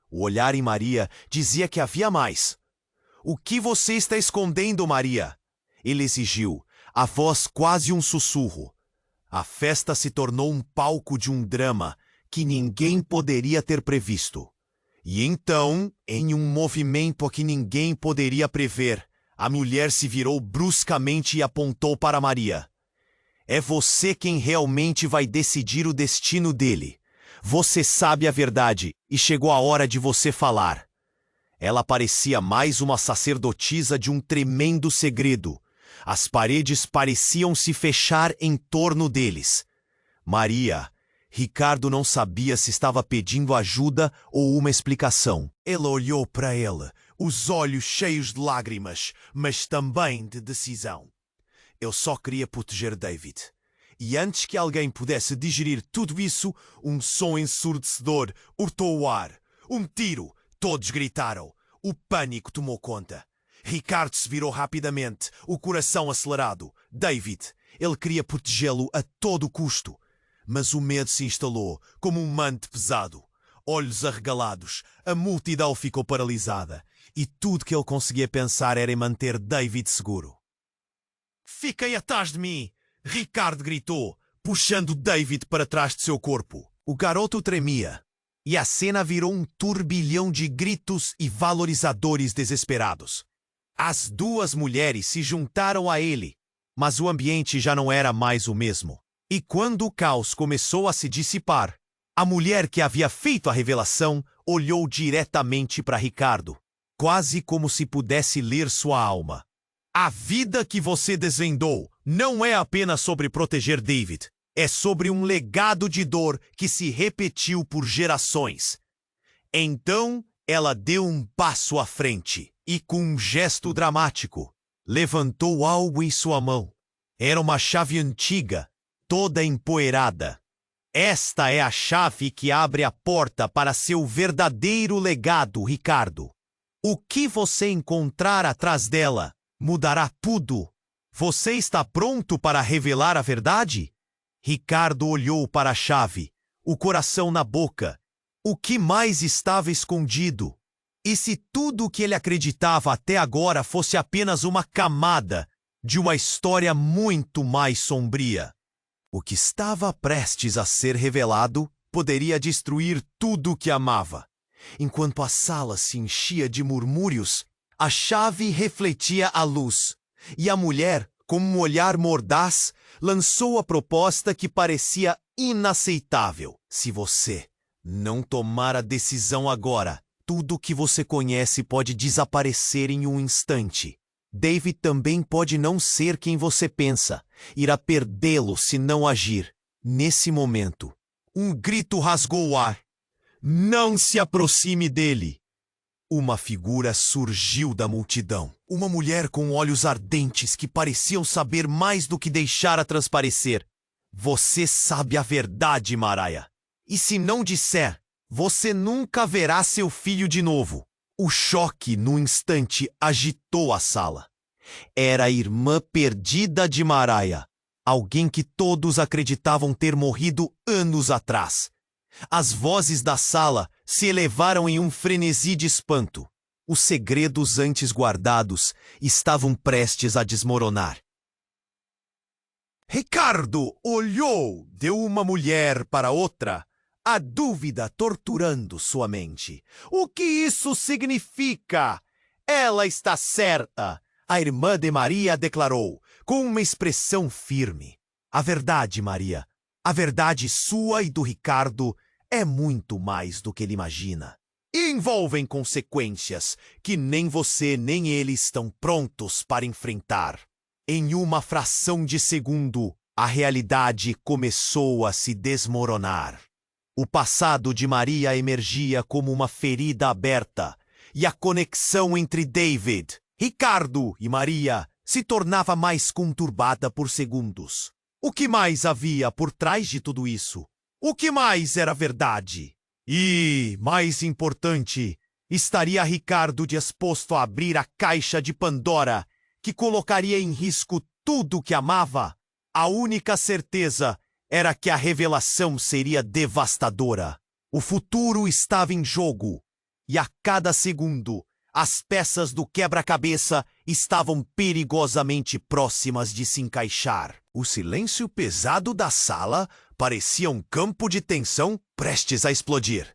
O olhar em Maria dizia que havia mais. O que você está escondendo, Maria? Ele exigiu, a voz quase um sussurro. A festa se tornou um palco de um drama que ninguém poderia ter previsto. E então, em um movimento que ninguém poderia prever, a mulher se virou bruscamente e apontou para Maria. É você quem realmente vai decidir o destino dele. Você sabe a verdade e chegou a hora de você falar. Ela parecia mais uma sacerdotisa de um tremendo segredo. As paredes pareciam se fechar em torno deles. Maria, Ricardo não sabia se estava pedindo ajuda ou uma explicação. Ela olhou para ele, os olhos cheios de lágrimas, mas também de decisão. Eu só queria proteger David. E antes que alguém pudesse digerir tudo isso, um som ensurdecedor hurtou o ar. Um tiro. Todos gritaram. O pânico tomou conta. Ricardo se virou rapidamente, o coração acelerado. David. Ele queria protegê-lo a todo custo. Mas o medo se instalou, como um manto pesado. Olhos arregalados, a multidão ficou paralisada. E tudo que ele conseguia pensar era em manter David seguro. Fiquem atrás de mim! Ricardo gritou, puxando David para trás de seu corpo. O garoto tremia, e a cena virou um turbilhão de gritos e valorizadores desesperados. As duas mulheres se juntaram a ele, mas o ambiente já não era mais o mesmo. E quando o caos começou a se dissipar, a mulher que havia feito a revelação olhou diretamente para Ricardo, quase como se pudesse ler sua alma. A vida que você desvendou não é apenas sobre proteger David, é sobre um legado de dor que se repetiu por gerações. Então, ela deu um passo à frente e, com um gesto dramático, levantou algo em sua mão. Era uma chave antiga, toda empoeirada. Esta é a chave que abre a porta para seu verdadeiro legado, Ricardo. O que você encontrar atrás dela mudará tudo. Você está pronto para revelar a verdade? Ricardo olhou para a chave, o coração na boca. O que mais estava escondido? E se tudo o que ele acreditava até agora fosse apenas uma camada de uma história muito mais sombria? O que estava prestes a ser revelado poderia destruir tudo o que amava. Enquanto a sala se enchia de murmúrios, a chave refletia a luz, e a mulher, com um olhar mordaz, lançou a proposta que parecia inaceitável. Se você não tomar a decisão agora, tudo o que você conhece pode desaparecer em um instante. David também pode não ser quem você pensa. Irá perdê-lo se não agir. Nesse momento, um grito rasgou o ar. Não se aproxime dele! Uma figura surgiu da multidão. Uma mulher com olhos ardentes que pareciam saber mais do que deixara transparecer. Você sabe a verdade, Mariah. E se não disser, você nunca verá seu filho de novo. O choque, no instante, agitou a sala. Era a irmã perdida de Mariah, alguém que todos acreditavam ter morrido anos atrás. As vozes da sala se elevaram em um frenesi de espanto. Os segredos antes guardados estavam prestes a desmoronar. Ricardo olhou de uma mulher para outra, a dúvida torturando sua mente. O que isso significa? Ela está certa, a irmã de Maria declarou, com uma expressão firme. A verdade, Maria, a verdade sua e do Ricardo é muito mais do que ele imagina. E envolvem consequências que nem você nem ele estão prontos para enfrentar. Em uma fração de segundo, a realidade começou a se desmoronar. O passado de Maria emergia como uma ferida aberta, e a conexão entre David, Ricardo e Maria se tornava mais conturbada por segundos. O que mais havia por trás de tudo isso? O que mais era verdade? E, mais importante, estaria Ricardo disposto a abrir a caixa de Pandora, que colocaria em risco tudo o que amava? A única certeza era que a revelação seria devastadora. O futuro estava em jogo, e a cada segundo, as peças do quebra-cabeça estavam perigosamente próximas de se encaixar. O silêncio pesado da sala parecia um campo de tensão prestes a explodir.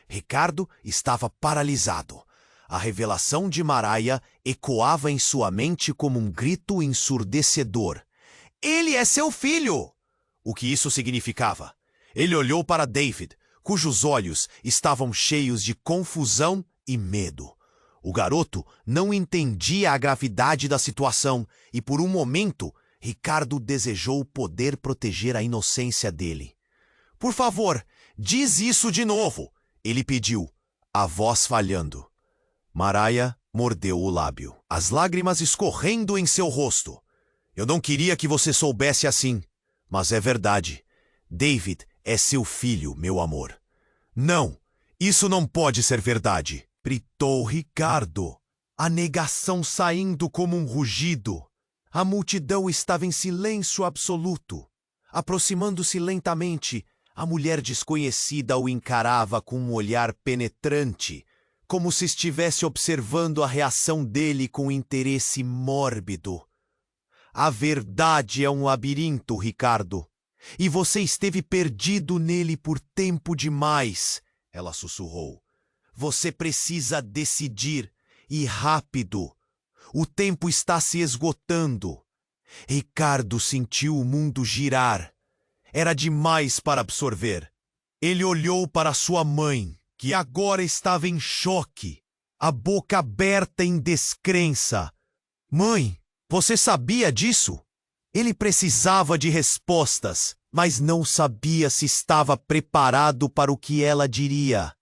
Ricardo estava paralisado. A revelação de Mariah ecoava em sua mente como um grito ensurdecedor. Ele é seu filho! O que isso significava? Ele olhou para David, cujos olhos estavam cheios de confusão e medo. O garoto não entendia a gravidade da situação e, por um momento, Ricardo desejou poder proteger a inocência dele. Por favor, diz isso de novo, ele pediu, a voz falhando. Mariah mordeu o lábio, as lágrimas escorrendo em seu rosto. Eu não queria que você soubesse assim, mas é verdade. David é seu filho, meu amor. Não, isso não pode ser verdade, gritou Ricardo, a negação saindo como um rugido. A multidão estava em silêncio absoluto. Aproximando-se lentamente, a mulher desconhecida o encarava com um olhar penetrante, como se estivesse observando a reação dele com interesse mórbido. A verdade é um labirinto, Ricardo, e você esteve perdido nele por tempo demais, ela sussurrou. Você precisa decidir, e rápido. O tempo está se esgotando. Ricardo sentiu o mundo girar. era demais para absorver. Ele olhou para sua mãe, que agora estava em choque, a boca aberta em descrença. Mãe, você sabia disso? Ele precisava de respostas, mas não sabia se estava preparado para o que ela diria.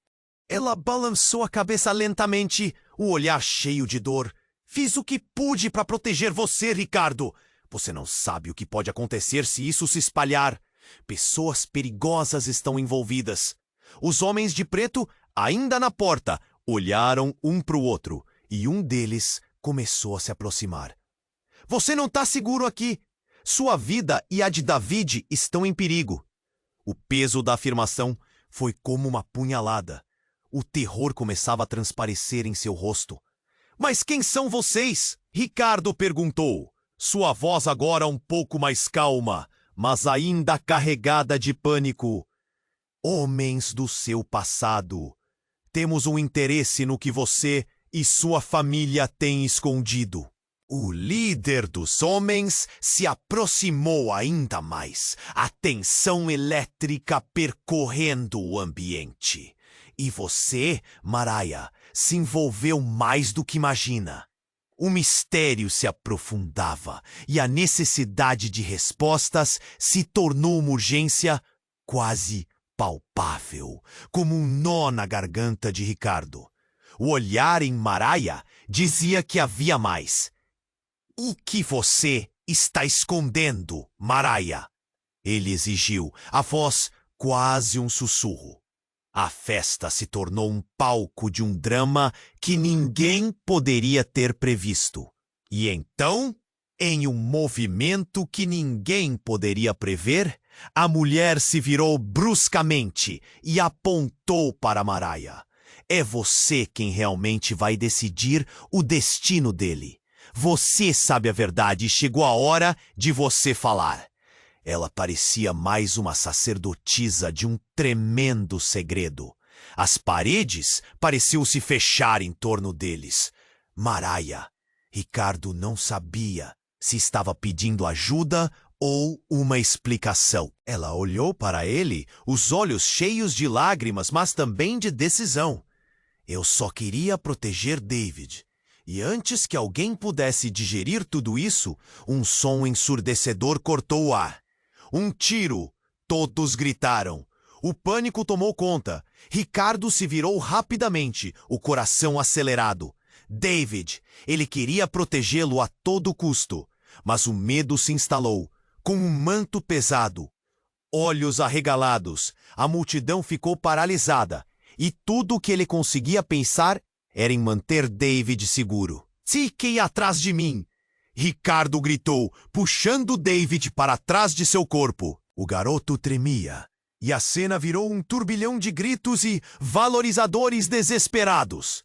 Ela balançou a cabeça lentamente, o olhar cheio de dor. Fiz o que pude para proteger você, Ricardo. Você não sabe o que pode acontecer se isso se espalhar. Pessoas perigosas estão envolvidas. Os homens de preto, ainda na porta, olharam um para o outro, e um deles começou a se aproximar. Você não está seguro aqui. Sua vida e a de David estão em perigo. O peso da afirmação foi como uma punhalada. O terror começava a transparecer em seu rosto. Mas quem são vocês? Ricardo perguntou. Sua voz agora um pouco mais calma, mas ainda carregada de pânico. Homens do seu passado. Temos um interesse no que você e sua família têm escondido. O líder dos homens se aproximou ainda mais, a tensão elétrica percorrendo o ambiente. E você, Mariah, se envolveu mais do que imagina. O mistério se aprofundava e a necessidade de respostas se tornou uma urgência quase palpável, como um nó na garganta de Ricardo. O olhar em Mariah dizia que havia mais. O que você está escondendo, Mariah? Ele exigiu, a voz quase um sussurro. A festa se tornou um palco de um drama que ninguém poderia ter previsto. E então, em um movimento que ninguém poderia prever, a mulher se virou bruscamente e apontou para Mariah. É você quem realmente vai decidir o destino dele. Você sabe a verdade e chegou a hora de você falar. Ela parecia mais uma sacerdotisa de um tremendo segredo. As paredes pareciam se fechar em torno deles. Mariah, Ricardo não sabia se estava pedindo ajuda ou uma explicação. Ela olhou para ele, os olhos cheios de lágrimas, mas também de decisão. Eu só queria proteger David. E antes que alguém pudesse digerir tudo isso, um som ensurdecedor cortou o ar. Um tiro! Todos gritaram. O pânico tomou conta. Ricardo se virou rapidamente, o coração acelerado. David, ele queria protegê-lo a todo custo. Mas o medo se instalou, com um manto pesado. Olhos arregalados, a multidão ficou paralisada. E tudo o que ele conseguia pensar era em manter David seguro. Fiquem atrás de mim! Ricardo gritou, puxando David para trás de seu corpo. O garoto tremia, e a cena virou um turbilhão de gritos e valorizadores desesperados.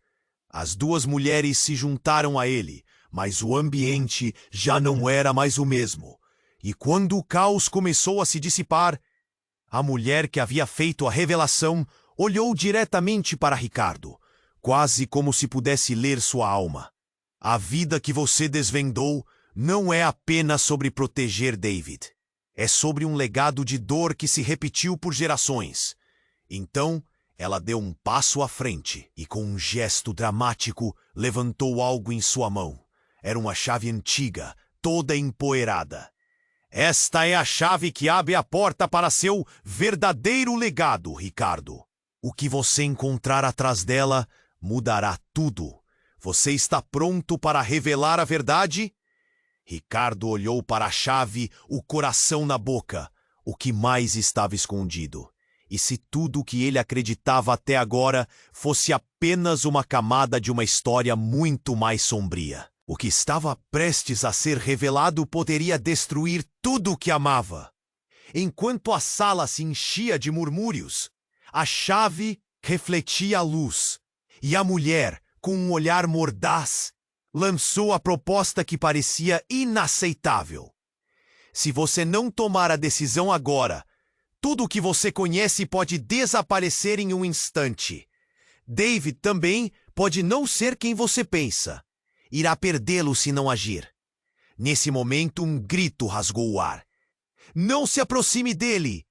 As duas mulheres se juntaram a ele, mas o ambiente já não era mais o mesmo. E quando o caos começou a se dissipar, a mulher que havia feito a revelação olhou diretamente para Ricardo, quase como se pudesse ler sua alma. A vida que você desvendou não é apenas sobre proteger David. É sobre um legado de dor que se repetiu por gerações. Então, ela deu um passo à frente e, com um gesto dramático, levantou algo em sua mão. Era uma chave antiga, toda empoeirada. Esta é a chave que abre a porta para seu verdadeiro legado, Ricardo. O que você encontrar atrás dela mudará tudo. Você está pronto para revelar a verdade? Ricardo olhou para a chave, o coração na boca. O que mais estava escondido? E se tudo o que ele acreditava até agora fosse apenas uma camada de uma história muito mais sombria? O que estava prestes a ser revelado poderia destruir tudo o que amava. Enquanto a sala se enchia de murmúrios, a chave refletia a luz. E a mulher, com um olhar mordaz, lançou a proposta que parecia inaceitável. Se você não tomar a decisão agora, tudo o que você conhece pode desaparecer em um instante. David também pode não ser quem você pensa. Irá perdê-lo se não agir. Nesse momento, um grito rasgou o ar. Não se aproxime dele!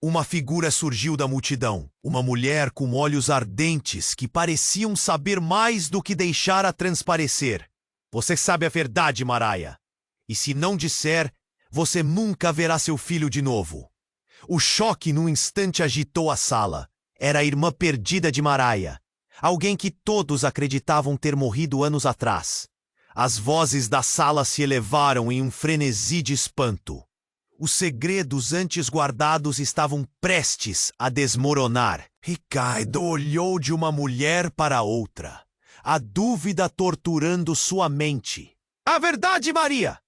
Uma figura surgiu da multidão, uma mulher com olhos ardentes que pareciam saber mais do que deixara transparecer. Você sabe a verdade, Mariah. E se não disser, você nunca verá seu filho de novo. O choque num instante agitou a sala. Era a irmã perdida de Mariah, alguém que todos acreditavam ter morrido anos atrás. As vozes da sala se elevaram em um frenesi de espanto. Os segredos antes guardados estavam prestes a desmoronar. Ricardo olhou de uma mulher para outra, a dúvida torturando sua mente. A verdade, Maria!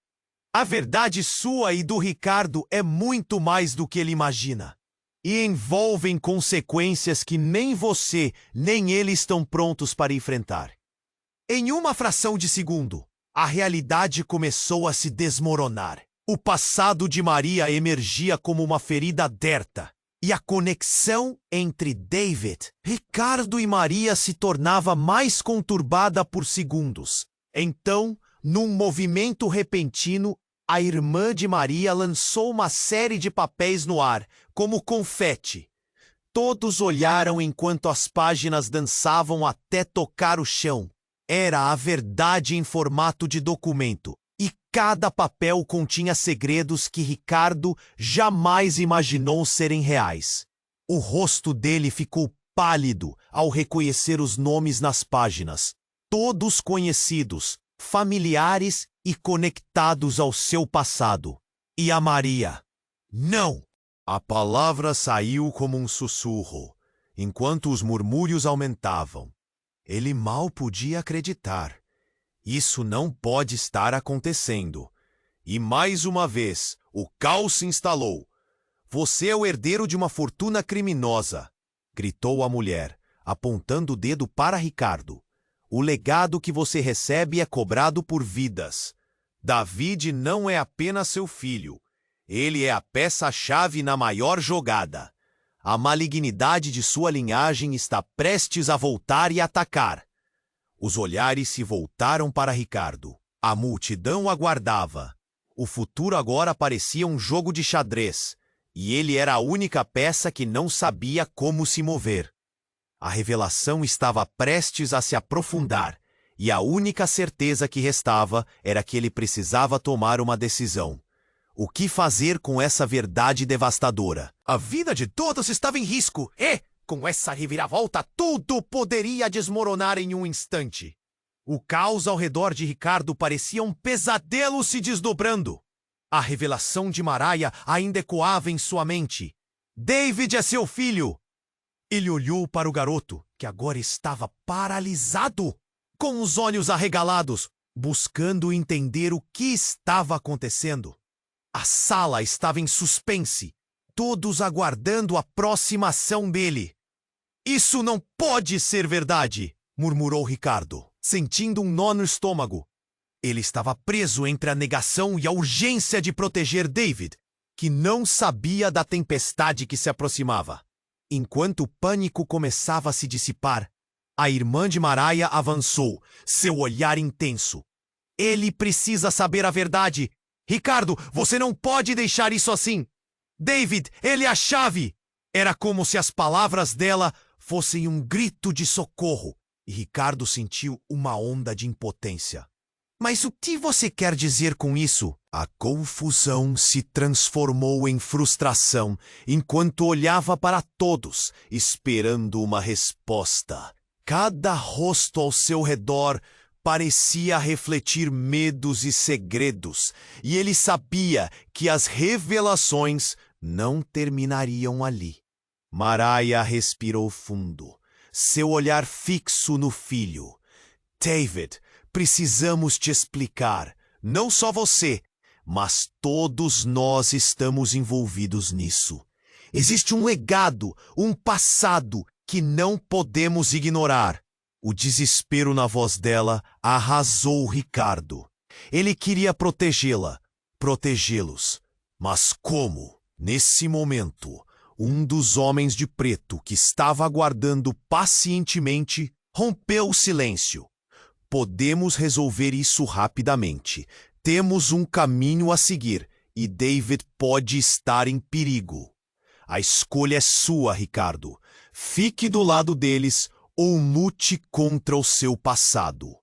A verdade sua e do Ricardo é muito mais do que ele imagina. E envolvem consequências que nem você, nem ele estão prontos para enfrentar. Em uma fração de segundo, a realidade começou a se desmoronar. O passado de Maria emergia como uma ferida aberta, e a conexão entre David, Ricardo e Maria se tornava mais conturbada por segundos. Então, num movimento repentino, a irmã de Maria lançou uma série de papéis no ar, como confete. Todos olharam enquanto as páginas dançavam até tocar o chão. Era a verdade em formato de documento. E cada papel continha segredos que Ricardo jamais imaginou serem reais. O rosto dele ficou pálido ao reconhecer os nomes nas páginas, todos conhecidos, familiares e conectados ao seu passado. E a Maria? Não! A palavra saiu como um sussurro, enquanto os murmúrios aumentavam. Ele mal podia acreditar. Isso não pode estar acontecendo. E mais uma vez, o caos se instalou. Você é o herdeiro de uma fortuna criminosa, gritou a mulher, apontando o dedo para Ricardo. O legado que você recebe é cobrado por vidas. David não é apenas seu filho. Ele é a peça-chave na maior jogada. A malignidade de sua linhagem está prestes a voltar e atacar. Os olhares se voltaram para Ricardo. A multidão aguardava. O futuro agora parecia um jogo de xadrez, e ele era a única peça que não sabia como se mover. A revelação estava prestes a se aprofundar, e a única certeza que restava era que ele precisava tomar uma decisão. O que fazer com essa verdade devastadora? A vida de todos estava em risco, e, com essa reviravolta, tudo poderia desmoronar em um instante. O caos ao redor de Ricardo parecia um pesadelo se desdobrando. A revelação de Mariah ainda ecoava em sua mente. David é seu filho! Ele olhou para o garoto, que agora estava paralisado, com os olhos arregalados, buscando entender o que estava acontecendo. A sala estava em suspense, todos aguardando a próxima ação dele. Isso não pode ser verdade, murmurou Ricardo, sentindo um nó no estômago. Ele estava preso entre a negação e a urgência de proteger David, que não sabia da tempestade que se aproximava. Enquanto o pânico começava a se dissipar, a irmã de Mariah avançou, seu olhar intenso. Ele precisa saber a verdade. Ricardo, você não pode deixar isso assim. David, ele é a chave. Era como se as palavras dela fossem um grito de socorro, e Ricardo sentiu uma onda de impotência. Mas o que você quer dizer com isso? A confusão se transformou em frustração enquanto olhava para todos, esperando uma resposta. Cada rosto ao seu redor parecia refletir medos e segredos, e ele sabia que as revelações não terminariam ali. Mariah respirou fundo, seu olhar fixo no filho. David, precisamos te explicar. Não só você, mas todos nós estamos envolvidos nisso. Existe um legado, um passado que não podemos ignorar. O desespero na voz dela arrasou Ricardo. Ele queria protegê-la, protegê-los. Mas como? Nesse momento, um dos homens de preto que estava aguardando pacientemente rompeu o silêncio. Podemos resolver isso rapidamente. Temos um caminho a seguir, e David pode estar em perigo. A escolha é sua, Ricardo. Fique do lado deles ou lute contra o seu passado.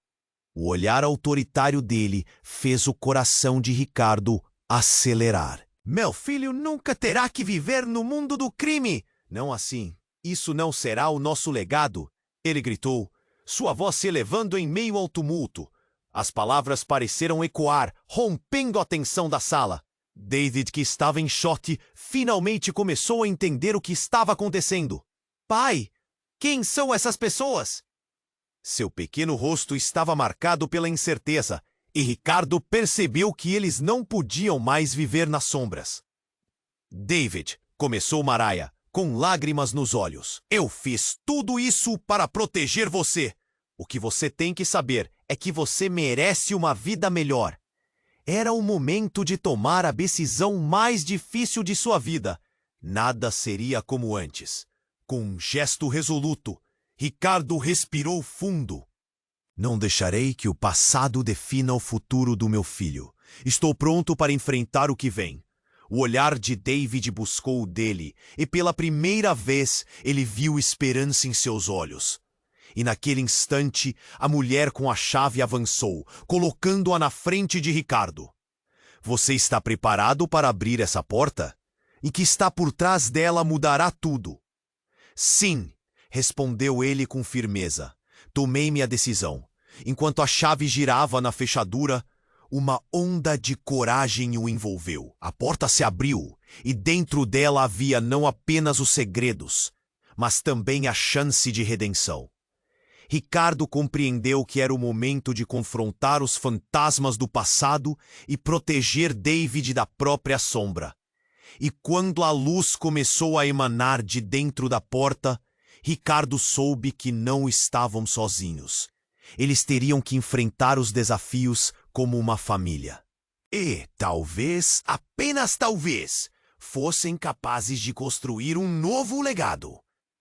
O olhar autoritário dele fez o coração de Ricardo acelerar. Meu filho nunca terá que viver no mundo do crime. Não assim. Isso não será o nosso legado, ele gritou, sua voz se elevando em meio ao tumulto. As palavras pareceram ecoar, rompendo a tensão da sala. David, que estava em choque, finalmente começou a entender o que estava acontecendo. Pai, quem são essas pessoas? Seu pequeno rosto estava marcado pela incerteza, e Ricardo percebeu que eles não podiam mais viver nas sombras. David, começou Mariah, com lágrimas nos olhos. Eu fiz tudo isso para proteger você. O que você tem que saber é que você merece uma vida melhor. Era o momento de tomar a decisão mais difícil de sua vida. Nada seria como antes. Com um gesto resoluto, Ricardo respirou fundo. Não deixarei que o passado defina o futuro do meu filho. Estou pronto para enfrentar o que vem. O olhar de David buscou o dele, e pela primeira vez ele viu esperança em seus olhos. E naquele instante, a mulher com a chave avançou, colocando-a na frente de Ricardo. Você está preparado para abrir essa porta? E que está por trás dela mudará tudo. Sim, respondeu ele com firmeza. Tomei minha decisão. Enquanto a chave girava na fechadura, uma onda de coragem o envolveu. A porta se abriu, e dentro dela havia não apenas os segredos, mas também a chance de redenção. Ricardo compreendeu que era o momento de confrontar os fantasmas do passado e proteger David da própria sombra. E quando a luz começou a emanar de dentro da porta, Ricardo soube que não estavam sozinhos. Eles teriam que enfrentar os desafios como uma família. E, talvez, apenas talvez, fossem capazes de construir um novo legado.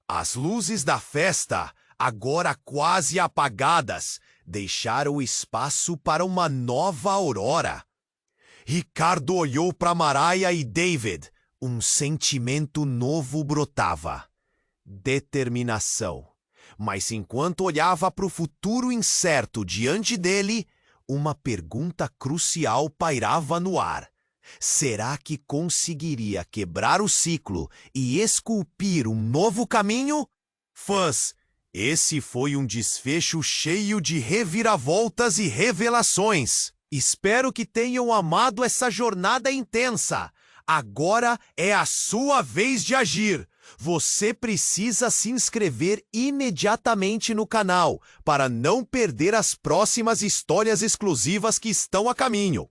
As luzes da festa, agora quase apagadas, deixaram espaço para uma nova aurora. Ricardo olhou para Mariah e David. Um sentimento novo brotava. Determinação. Mas enquanto olhava para o futuro incerto diante dele, uma pergunta crucial pairava no ar. Será que conseguiria quebrar o ciclo e esculpir um novo caminho? Fãs, esse foi um desfecho cheio de reviravoltas e revelações. Espero que tenham amado essa jornada intensa. Agora é a sua vez de agir. Você precisa se inscrever imediatamente no canal para não perder as próximas histórias exclusivas que estão a caminho.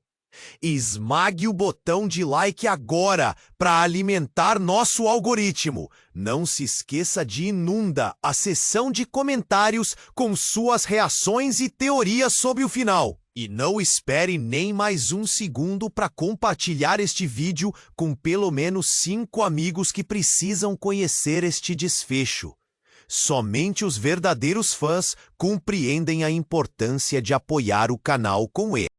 Esmague o botão de like agora para alimentar nosso algoritmo. Não se esqueça de inundar a seção de comentários com suas reações e teorias sobre o final. E não espere nem mais um segundo para compartilhar este vídeo com pelo menos 5 amigos que precisam conhecer este desfecho. Somente os verdadeiros fãs compreendem a importância de apoiar o canal com ele.